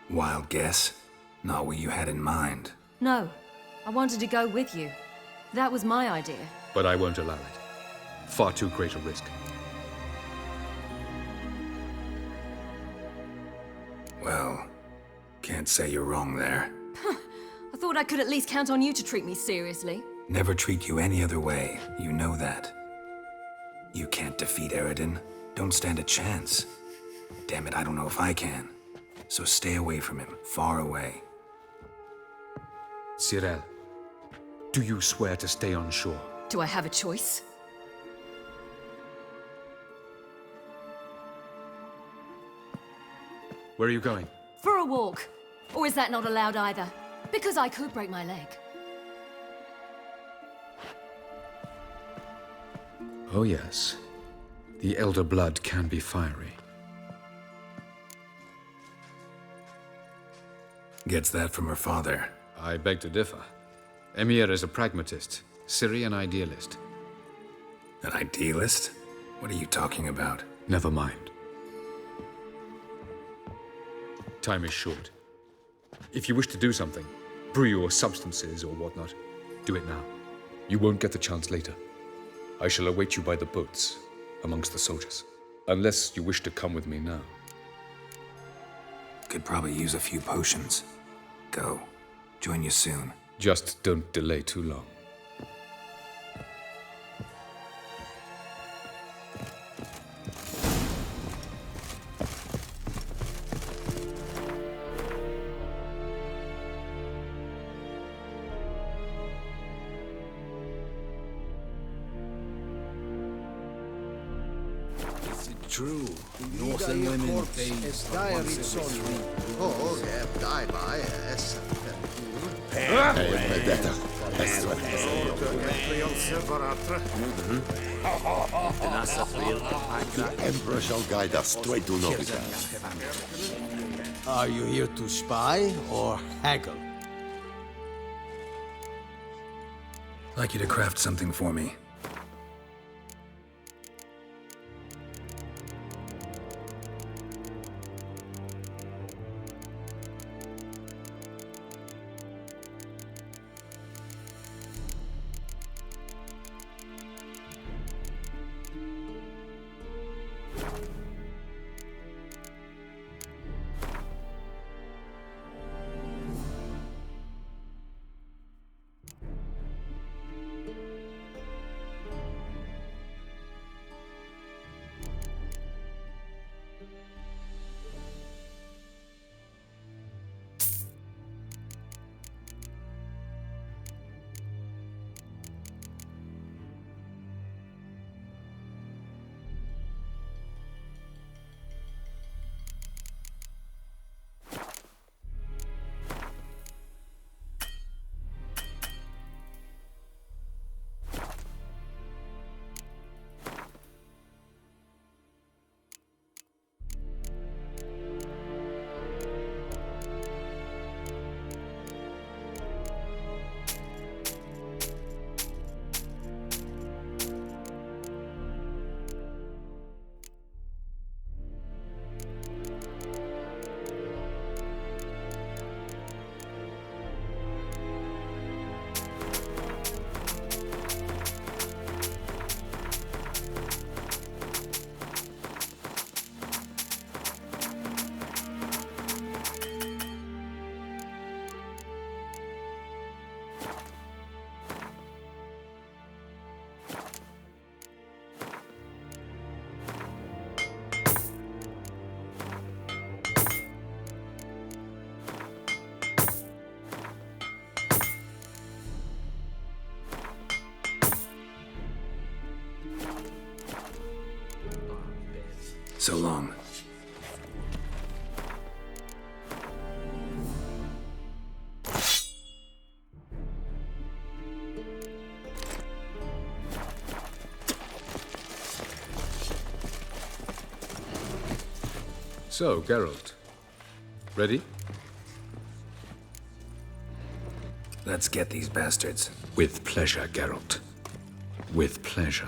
Wild guess? Not what you had in mind. No, I wanted to go with you. That was my idea. But I won't allow it. Far too great a risk. Well, can't say you're wrong there. I thought I could at least count on you to treat me seriously. Never treat you any other way. You know that. You can't defeat Eredin. Don't stand a chance. Damn it, I don't know if I can. So stay away from him. Far away. Cyril, do you swear to stay on shore? Do I have a choice? Where are you going? For a walk. Or is that not allowed either? Because I could break my leg. Oh yes. The Elder Blood can be fiery. Gets that from her father. I beg to differ. Emir is a pragmatist, Ciri an idealist. An idealist? What are you talking about? Never mind. Time is short. If you wish to do something, brew your substances or whatnot, do it now. You won't get the chance later. I shall await you by the boats, amongst the soldiers. Unless you wish to come with me now. Could probably use a few potions. Go. Join you soon. Just don't delay too long. True. Northern women bathe for once every 3 The Emperor shall guide us straight to Novigrad. Are you here to spy or haggle? I'd like you to craft something for me. So long. So, Geralt. Ready? Let's get these bastards. With pleasure, Geralt. With pleasure.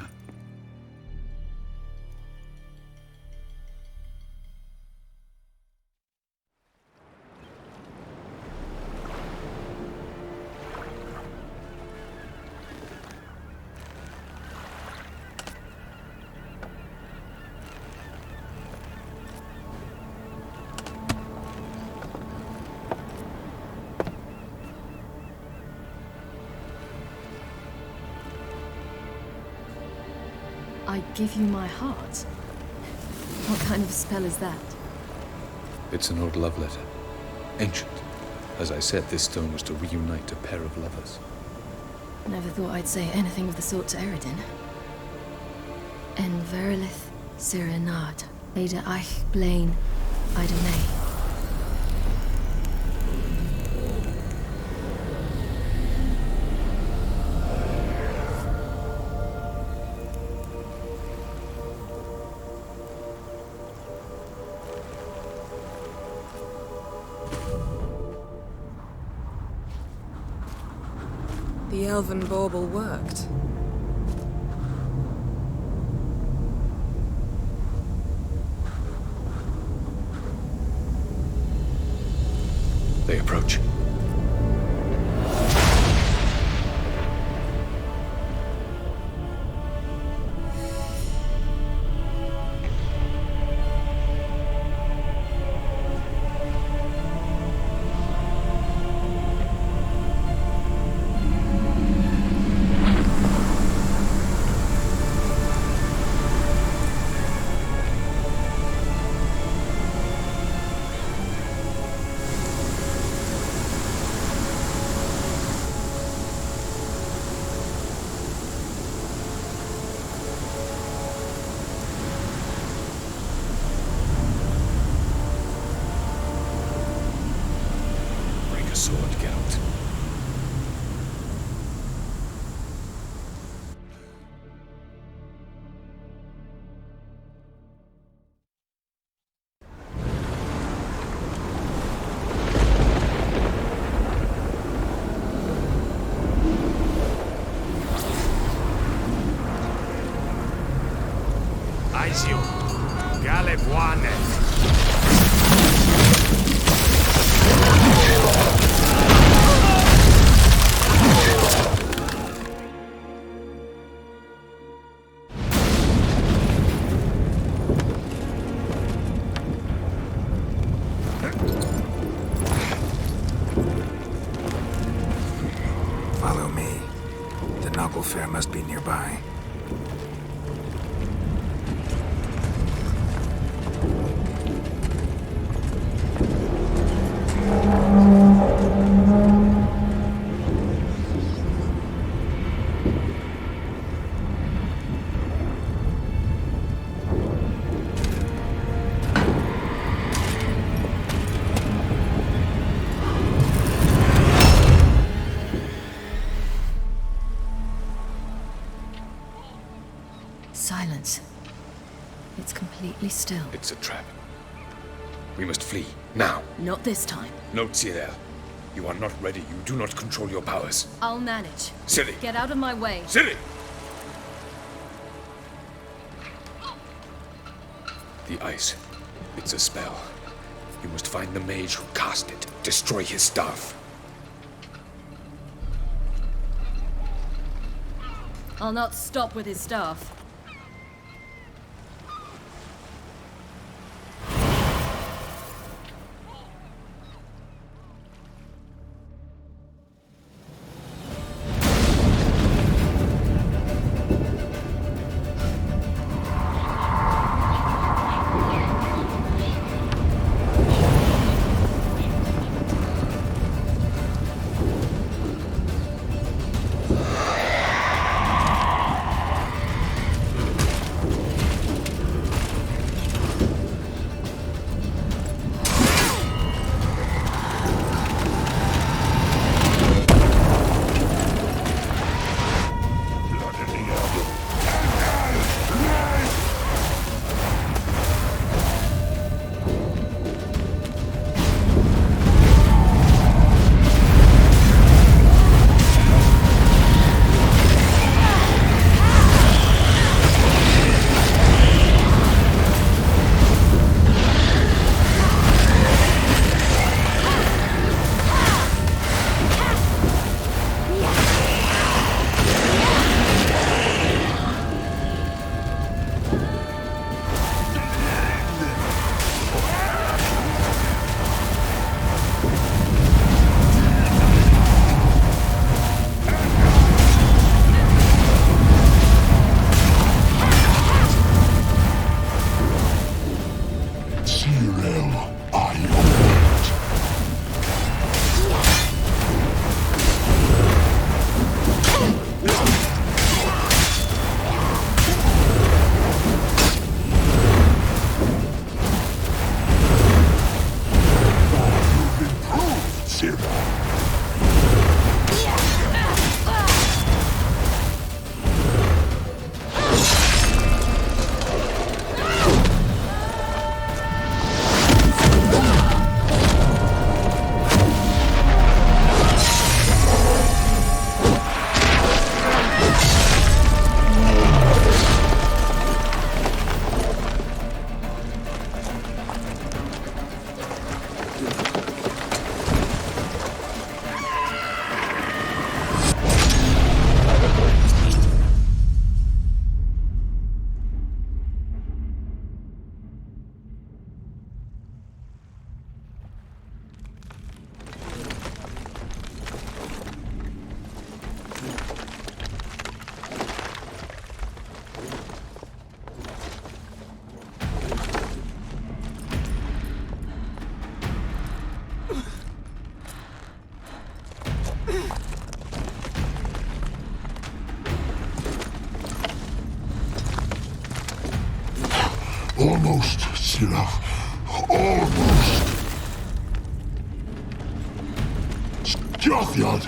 I give you my heart? What kind of spell is that? It's an old love letter. Ancient. As I said, this stone was to reunite a pair of lovers. Never thought I'd say anything of the sort to Eredin. En verilith Sirenad, Ada Eich Blaine, Ida May. The elven bauble worked. They approach. Sword, Geralt. Aizio, Galebuane. Follow me. The Naglfar must be nearby. Silence. It's completely still. It's a trap. We must flee, now. Not this time. No, Cyril. You are not ready. You do not control your powers. I'll manage. Ciri! Get out of my way. Ciri! The ice. It's a spell. You must find the mage who cast it. Destroy his staff. I'll not stop with his staff. Almost, Sirach. Almost. Jothyard.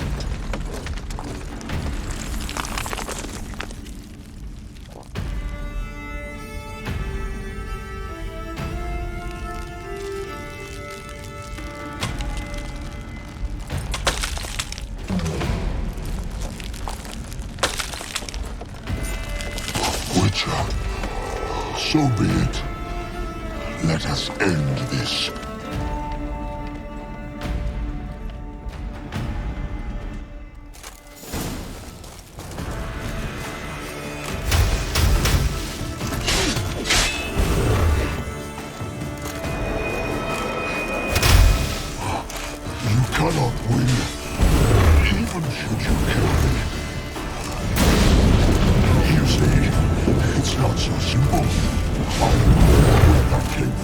Witcher, so be it. Let us end this. You cannot win, even should you kill me. You see, it's not so simple. I know where that came from.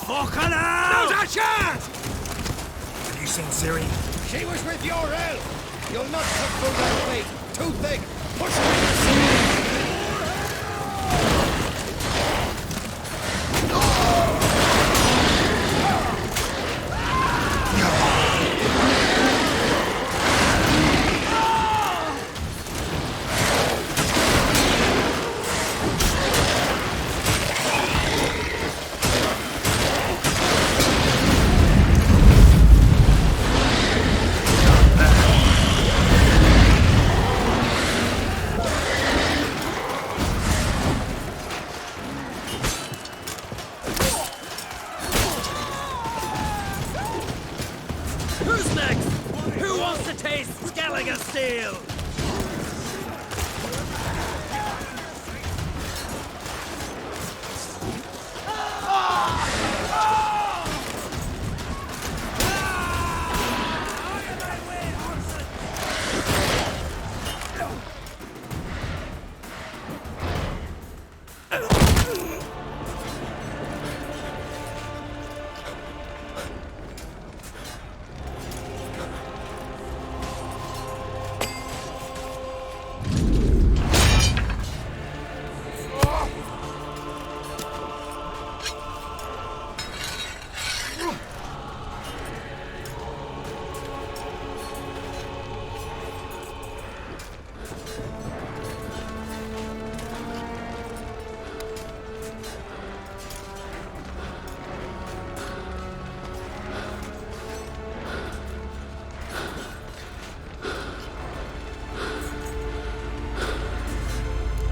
Fucking hell! Now's our chance! Have you seen Ciri? She was with your help. You'll not put through that weight. Too thick. Push her in the Who's next? Who wants to taste Skellige Steel?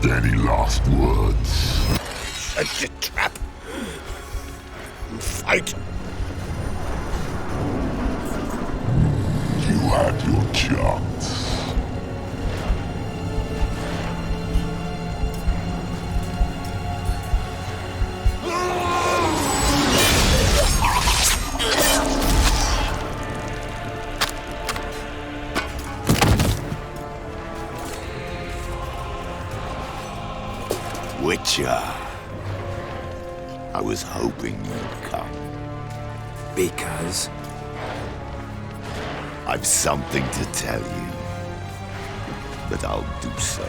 Any last words? Set the trap. Fight. You had your chance. Witcher. I was hoping you'd come. Because? I've something to tell you. But I'll do so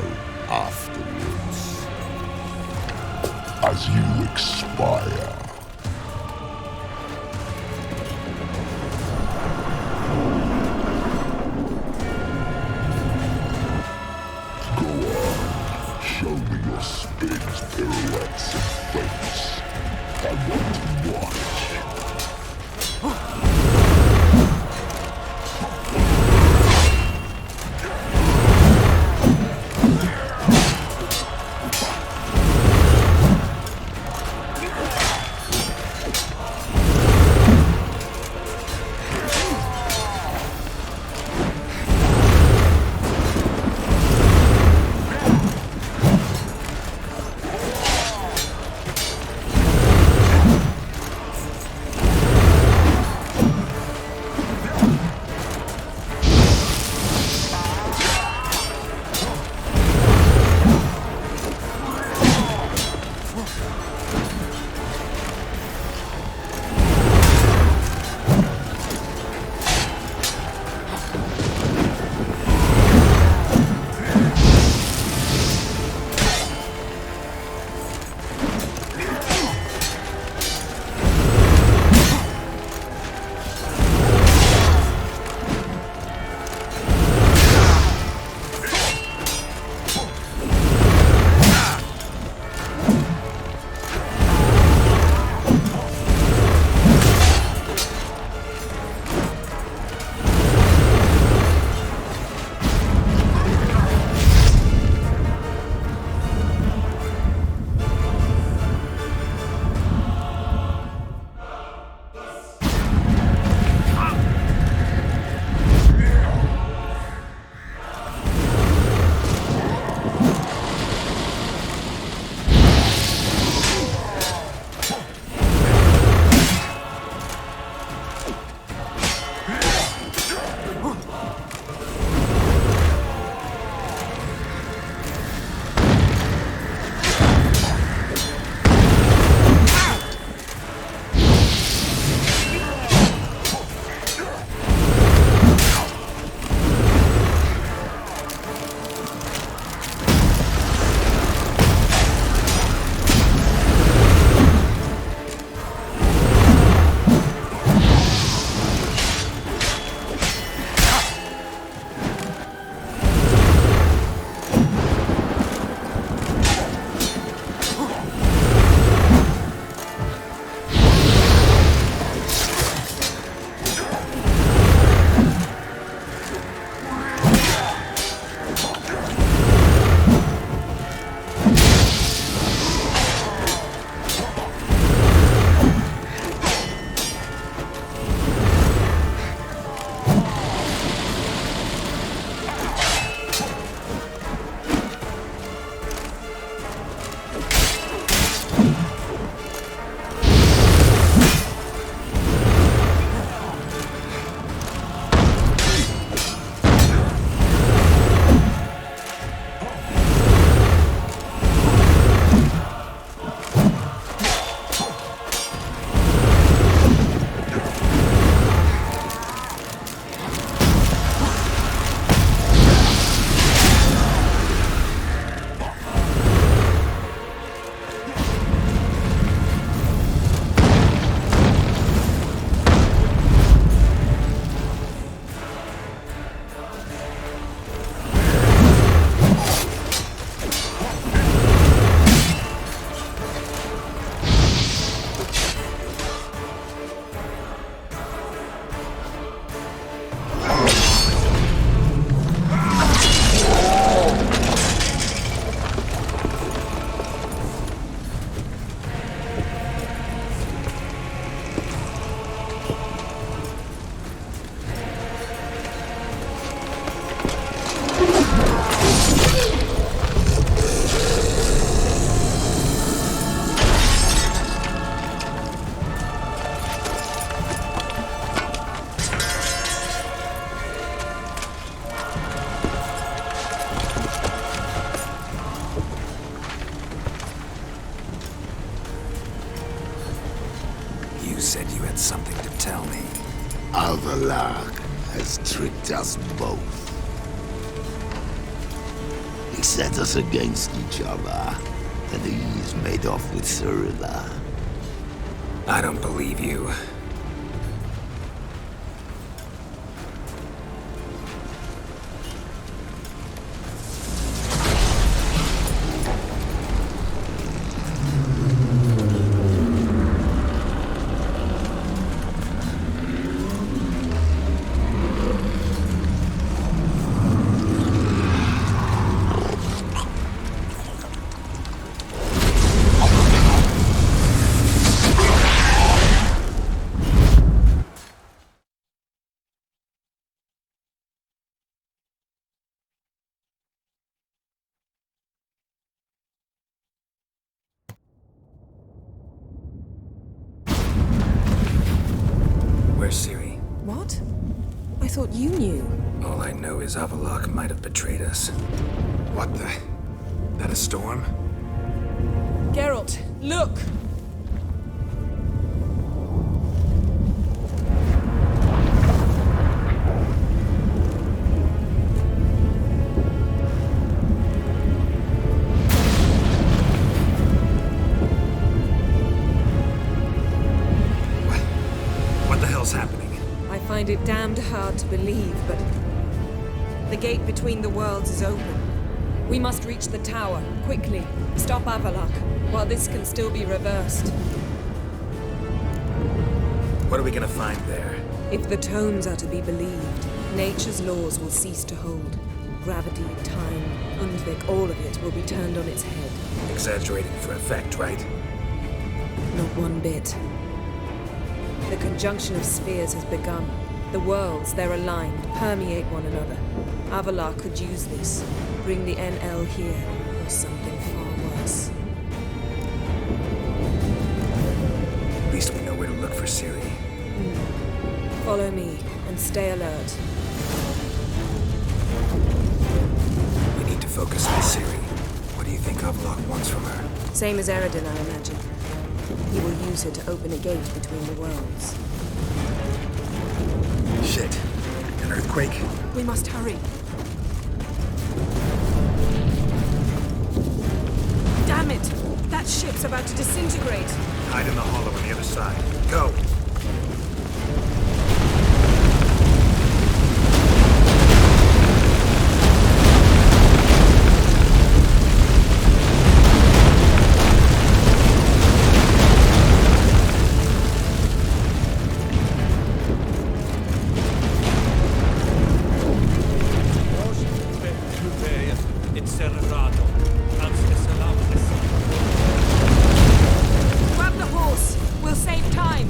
afterwards. As you expire. Show me your spins, pirouettes, and feints. I want to watch. Avalar has tricked us both. He set us against each other, and he's made off with Cirilla. I don't believe you. Where's Ciri? What? I thought you knew. All I know is Avallac'h might have betrayed us. What the? That a storm? Geralt, look! What the hell's happening? I find it damned hard to believe, but the gate between the worlds is open. We must reach the tower, quickly. Stop Avallac'h, while this can still be reversed. What are we gonna find there? If the tomes are to be believed, nature's laws will cease to hold. Gravity, time, Undvik, all of it will be turned on its head. Exaggerating for effect, right? Not one bit. The conjunction of spheres has begun. The worlds, they're aligned, permeate one another. Avallac'h could use this. Bring the NL here, or something far worse. At least we know where to look for Ciri. Follow me, and stay alert. We need to focus on Ciri. What do you think Avallac'h wants from her? Same as Eredin, I imagine. He will use her to open a gate between the worlds. Shit. An earthquake? We must hurry. Damn it! That ship's about to disintegrate. Hide in the hollow on the other side. Go! Grab the horse! We'll save time!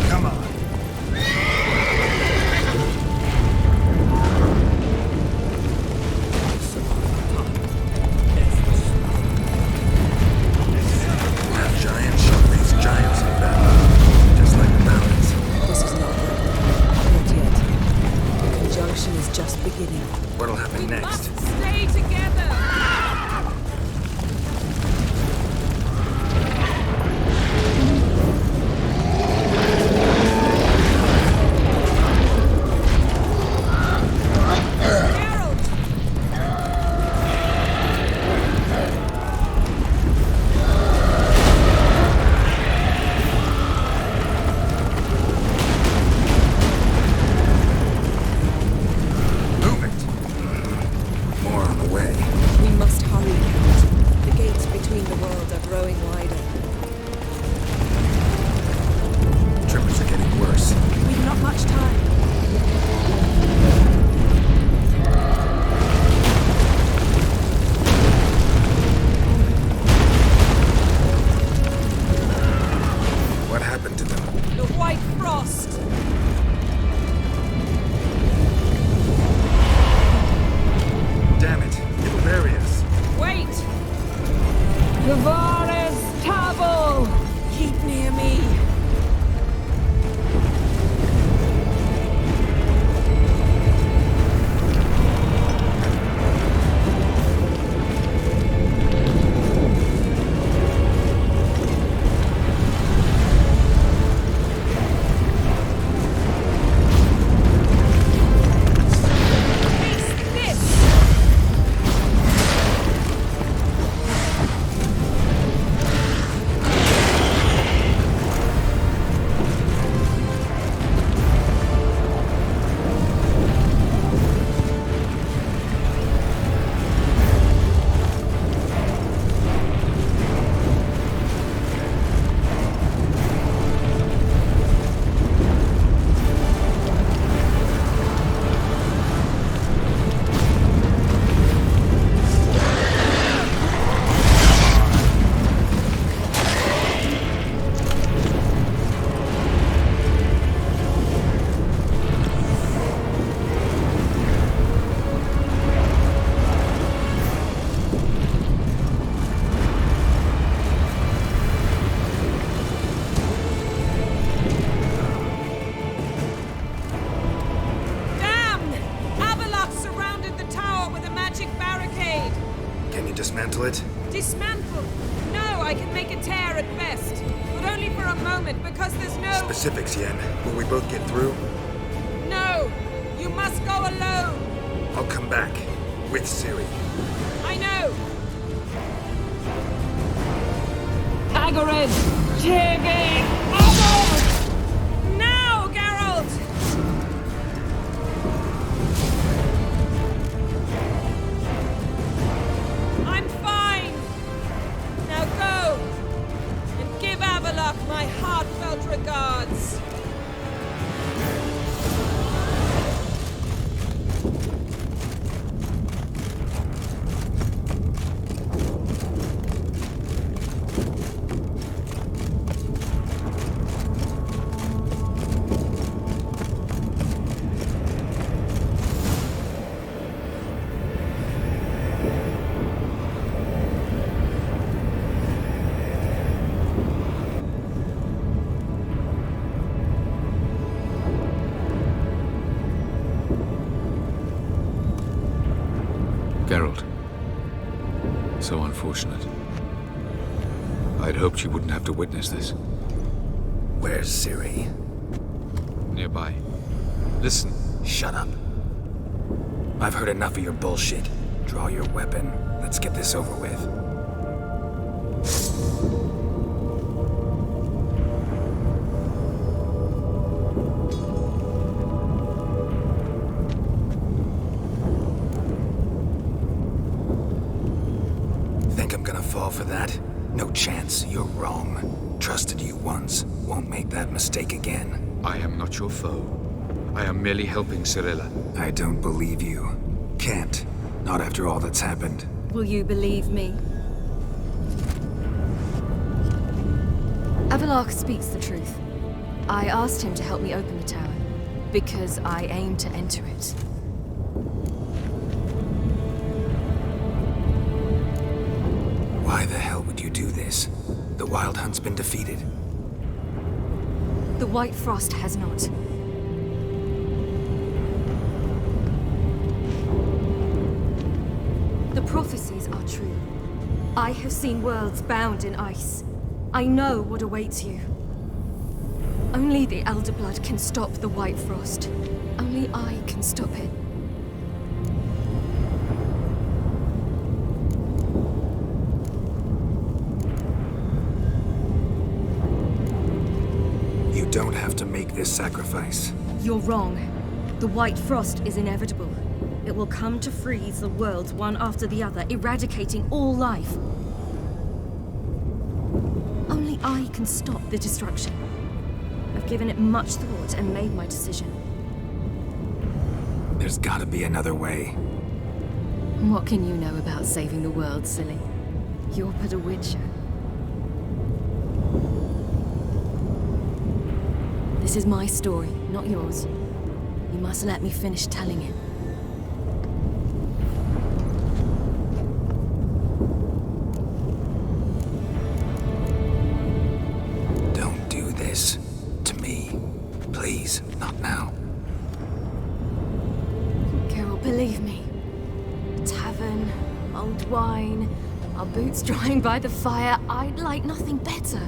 Come on. Half giant shall face giants in battle, just like the mountains. This is not good. Not yet. The conjunction is just beginning. What'll happen next? Stay together! More on the way. We must hurry. The gates between the worlds are growing wider. Tremors are getting worse. We've not much time. What happened to them? The White Frost! Damn it! It'll bury us. Wait! Gavares Tavel! Keep near me. dismantle it? Dismantle? No, I can make a tear at best. But only for a moment, because there's no... Specifics, Yen. Will we both get through? No! You must go alone! I'll come back. With Ciri. I know! Hagrid! Tiggy! Oh! Now, Geralt! I'm fine! Now go! And give Avallac'h my heartfelt regards! Geralt. So unfortunate. I'd hoped you wouldn't have to witness this. Where's Ciri? Nearby. Listen. Shut up. I've heard enough of your bullshit. Draw your weapon. Let's get this over with. Think I'm gonna fall for that? No chance. You're wrong. Trusted you once. Won't make that mistake again. I am not your foe. I am merely helping Cirilla. I don't believe you. Can't. Not after all that's happened. Will you believe me? Avallac'h speaks the truth. I asked him to help me open the tower, because I aim to enter it. Why the hell would you do this? The Wild Hunt's been defeated. The White Frost has not. The prophecies are true. I have seen worlds bound in ice. I know what awaits you. Only the Elder Blood can stop the White Frost. Only I can stop it. You don't have to make this sacrifice. You're wrong. The White Frost is inevitable. It will come to freeze the worlds one after the other, eradicating all life. Only I can stop the destruction. I've given it much thought and made my decision. There's gotta be another way. What can you know about saving the world, silly? You're but a witcher. This is my story, not yours. You must let me finish telling it. Don't do this to me. Please, not now. Carol, believe me. A tavern, mulled wine, our boots drying by the fire. I'd like nothing better.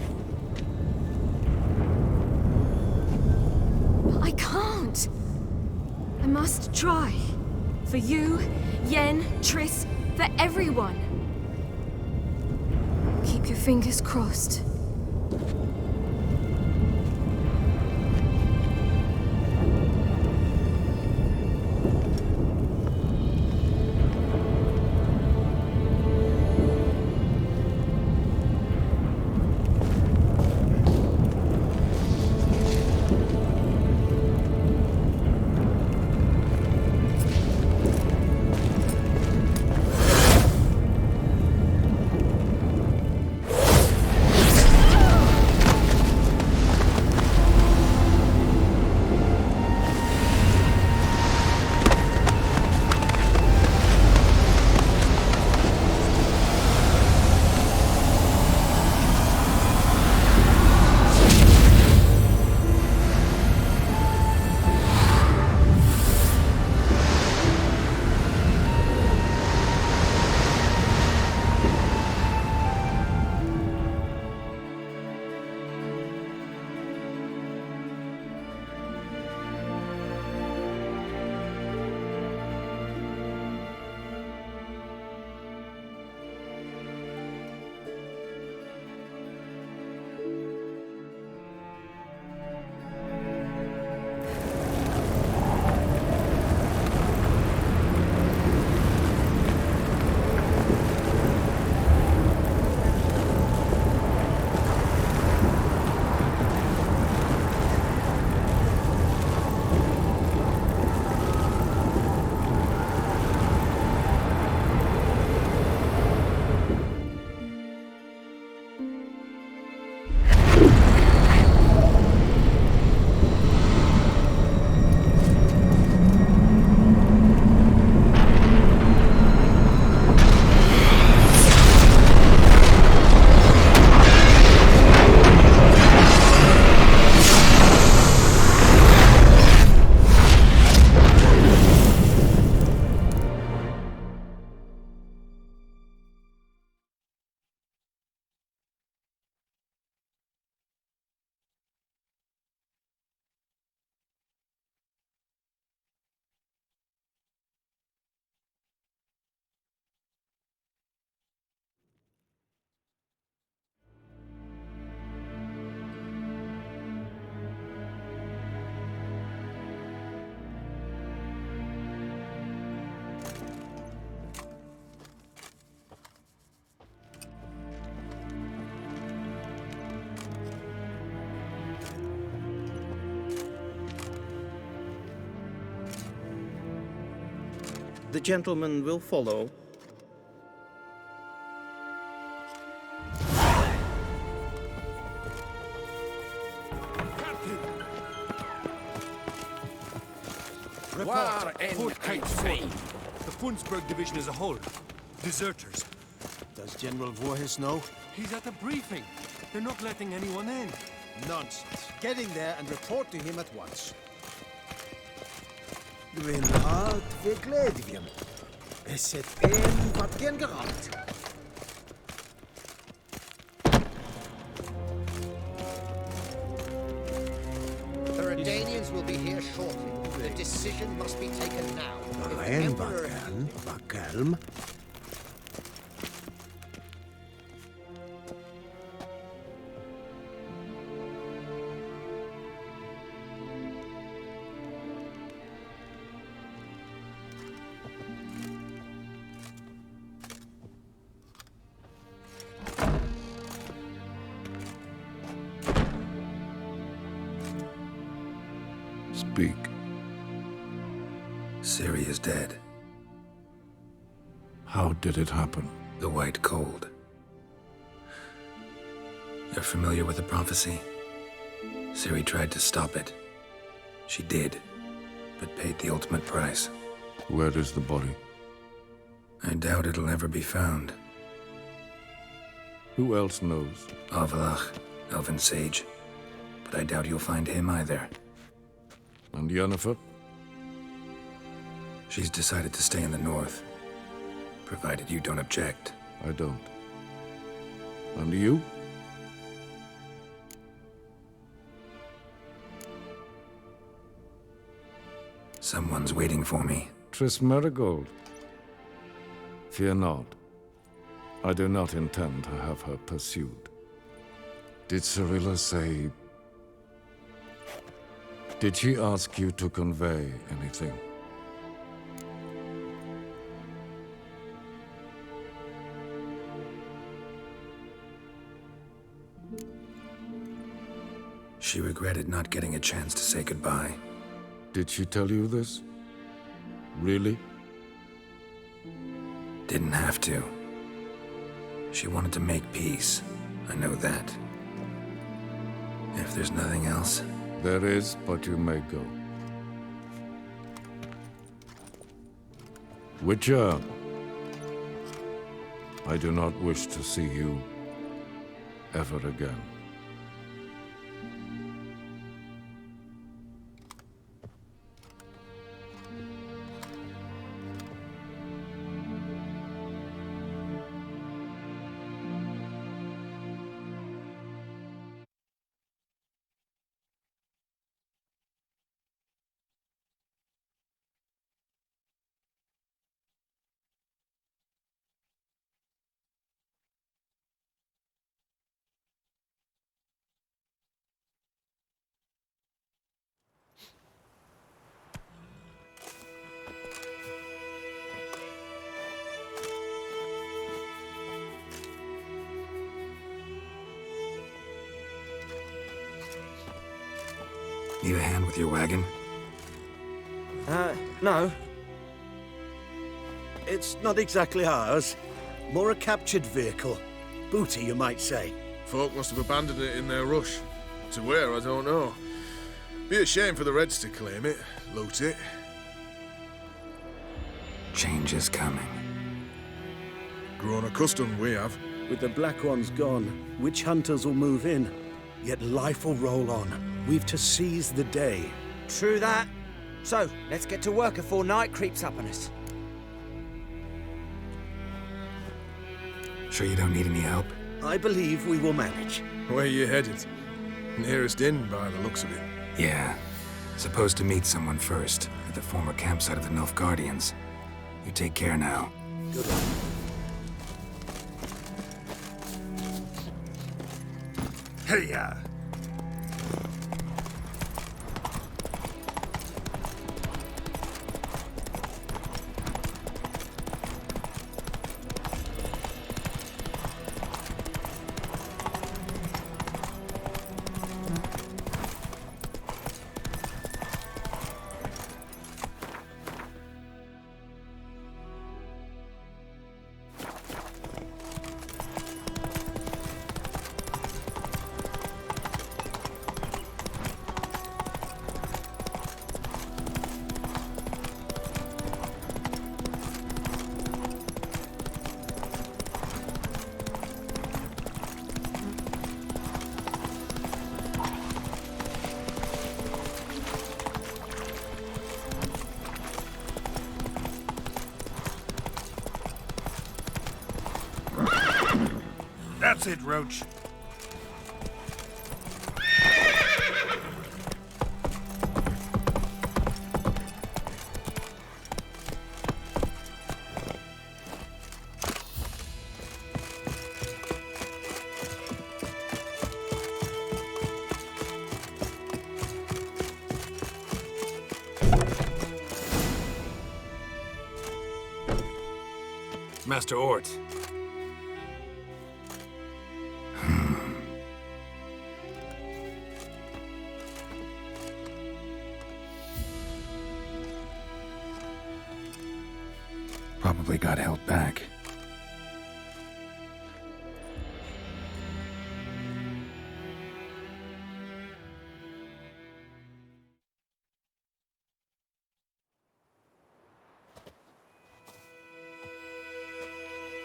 But I can't. I must try. For you, Yen, Triss, for everyone. Keep your fingers crossed. The gentleman will follow. Report. Fort Kite Fort. The Funsberg division as a whole. Deserters. Does General Voorhis know? He's at the briefing. They're not letting anyone in. Nonsense. Get in there and report to him at once. Gwyn hard fe gledifjem. Eset en wat gen gerant. The Redanians will be here shortly. The decision must be taken now. Rijn Bakelm. Speak. Ciri is dead. How did it happen? The White Cold. You're familiar with the prophecy? Ciri tried to stop it. She did, but paid the ultimate price. Where is the body? I doubt it'll ever be found. Who else knows? Avalach, Elven Sage. But I doubt you'll find him either. And Yennefer? She's decided to stay in the north. Provided you don't object. I don't. And you? Someone's waiting for me. Triss Merigold. Fear not. I do not intend to have her pursued. Did Cirilla say... Did she ask you to convey anything? She regretted not getting a chance to say goodbye. Did she tell you this? Really? Didn't have to. She wanted to make peace. I know that. If there's nothing else... There is, but you may go. Witcher, I do not wish to see you ever again. Need a hand with your wagon? No. It's not exactly ours. More a captured vehicle. Booty, you might say. Folk must have abandoned it in their rush. To where, I don't know. Be a shame for the Reds to claim it, loot it. Change is coming. Grown accustomed, we have. With the Black Ones gone, witch hunters will move in. Yet life will roll on. We've to seize the day. True that. So, let's get to work before night creeps up on us. Sure you don't need any help? I believe we will manage. Where you headed? Nearest inn, by the looks of it. Yeah. Supposed to meet someone first, at the former campsite of the Nilfgaardians. You take care now. Good luck. Hey-ya! That's it, Roach. Master Ort. Probably got held back.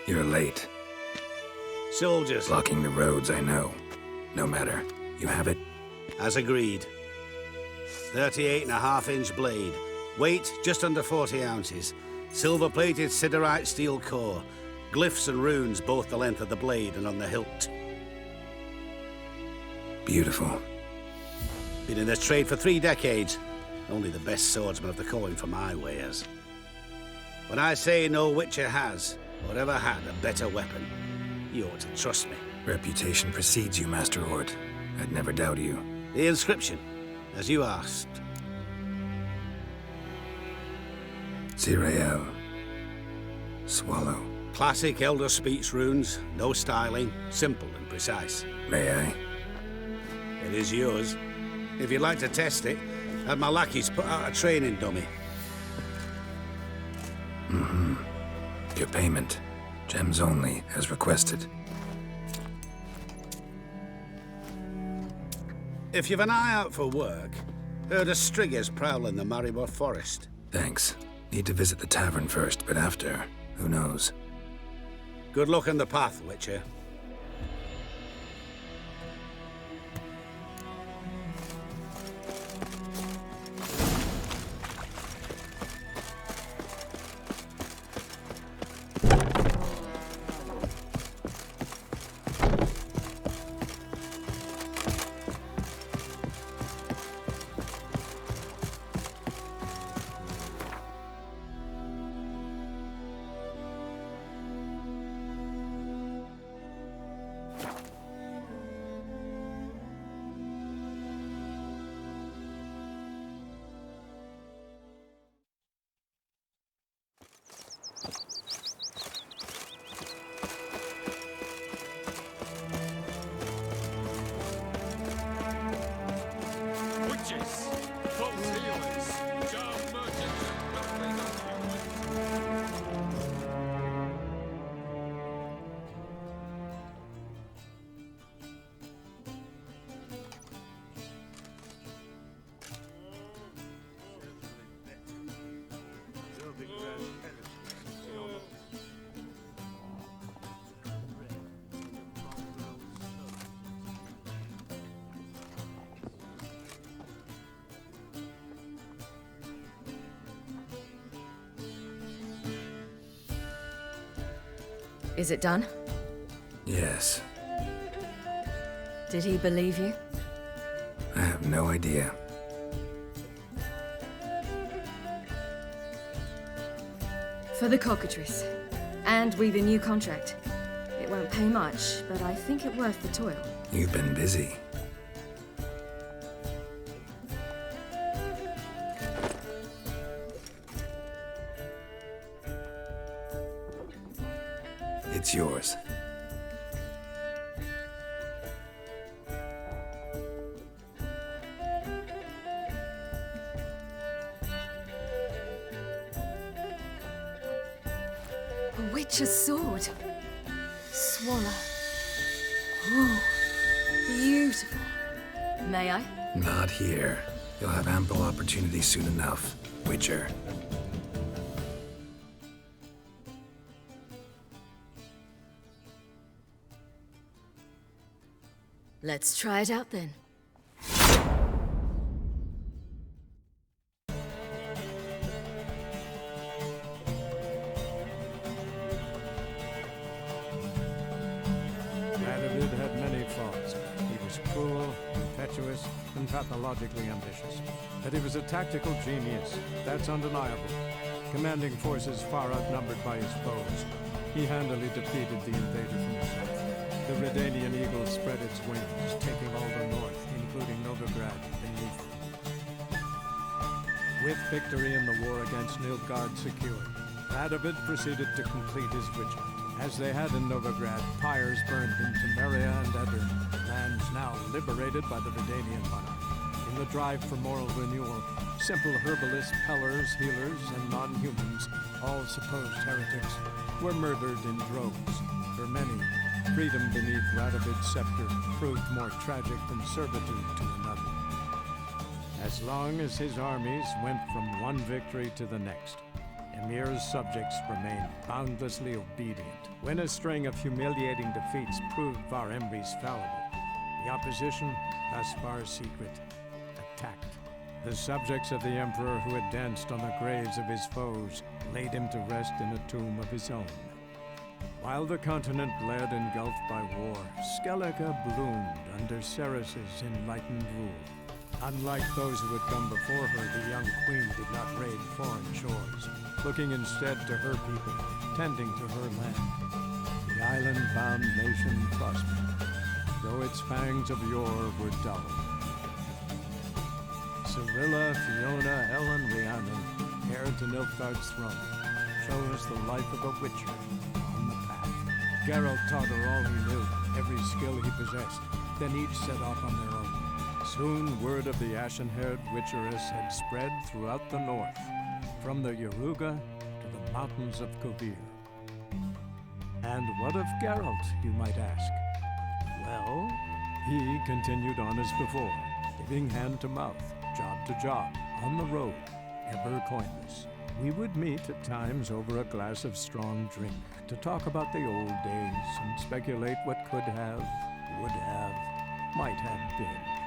You're late. Soldiers. Blocking the roads, I know. No matter. You have it? As agreed. 38.5-inch blade. Weight just under 40 ounces. Silver-plated siderite steel core. Glyphs and runes both the length of the blade and on the hilt. Beautiful. Been in this trade for 3 decades. Only the best swordsmen of the calling for my wares. When I say no Witcher has, or ever had, a better weapon, you ought to trust me. Reputation precedes you, Master Ort. I'd never doubt you. The inscription, as you asked. Zirael. Swallow. Classic Elder Speech runes, no styling, simple and precise. May I? It is yours. If you'd like to test it, have my lackeys put out a training dummy. Mm-hmm. Your payment. Gems only, as requested. If you've an eye out for work, heard of Striggers prowling the Maribor Forest. Thanks. Need to visit the tavern first, but after, who knows? Good luck on the path, Witcher. Is it done? Yes. Did he believe you? I have no idea. For the cockatrice. And we've a new contract. It won't pay much, but I think it worth the toil. You've been busy. It's yours. A witch's sword. Swallow. Ooh, beautiful. May I? Not here. You'll have ample opportunity soon enough, Witcher. Let's try it out then. Radovid had many faults. He was cruel, impetuous, and pathologically ambitious. But he was a tactical genius, that's undeniable. Commanding forces far outnumbered by his foes, he handily defeated the invader from the south. The Redanian eagle spread its wings, taking all the north, including Novigrad, beneath it. With victory in the war against Nilfgaard secured, Radovid proceeded to complete his ritual. As they had in Novigrad, pyres burned in Temeria and Edirn, lands now liberated by the Redanian monarch. In the drive for moral renewal, simple herbalists, pellers, healers, and non-humans, all supposed heretics, were murdered in droves. For many, freedom beneath Radovid's scepter proved more tragic than servitude to another. As long as his armies went from one victory to the next, Emir's subjects remained boundlessly obedient. When a string of humiliating defeats proved Var Emreis fallible, the opposition, thus far secret, attacked. The subjects of the Emperor who had danced on the graves of his foes laid him to rest in a tomb of his own. While the continent bled engulfed by war, Skellige bloomed under Ceres's enlightened rule. Unlike those who had come before her, the young queen did not raid foreign shores, looking instead to her people, tending to her land. The island-bound nation prospered, though its fangs of yore were dulled. Cirilla, Fiona, Ellen, Rhiannon, heir to Nilfgaard's throne, chose the life of a witcher on the path. Geralt taught her all he knew, every skill he possessed, then each set off on their own. Soon word of the ashen-haired witcheress had spread throughout the north, from the Yaruga to the mountains of Kovir. And what of Geralt, you might ask? Well, he continued on as before, giving hand to mouth, job to job, on the road, ever coinless. We would meet at times over a glass of strong drink to talk about the old days and speculate what could have, would have, might have been.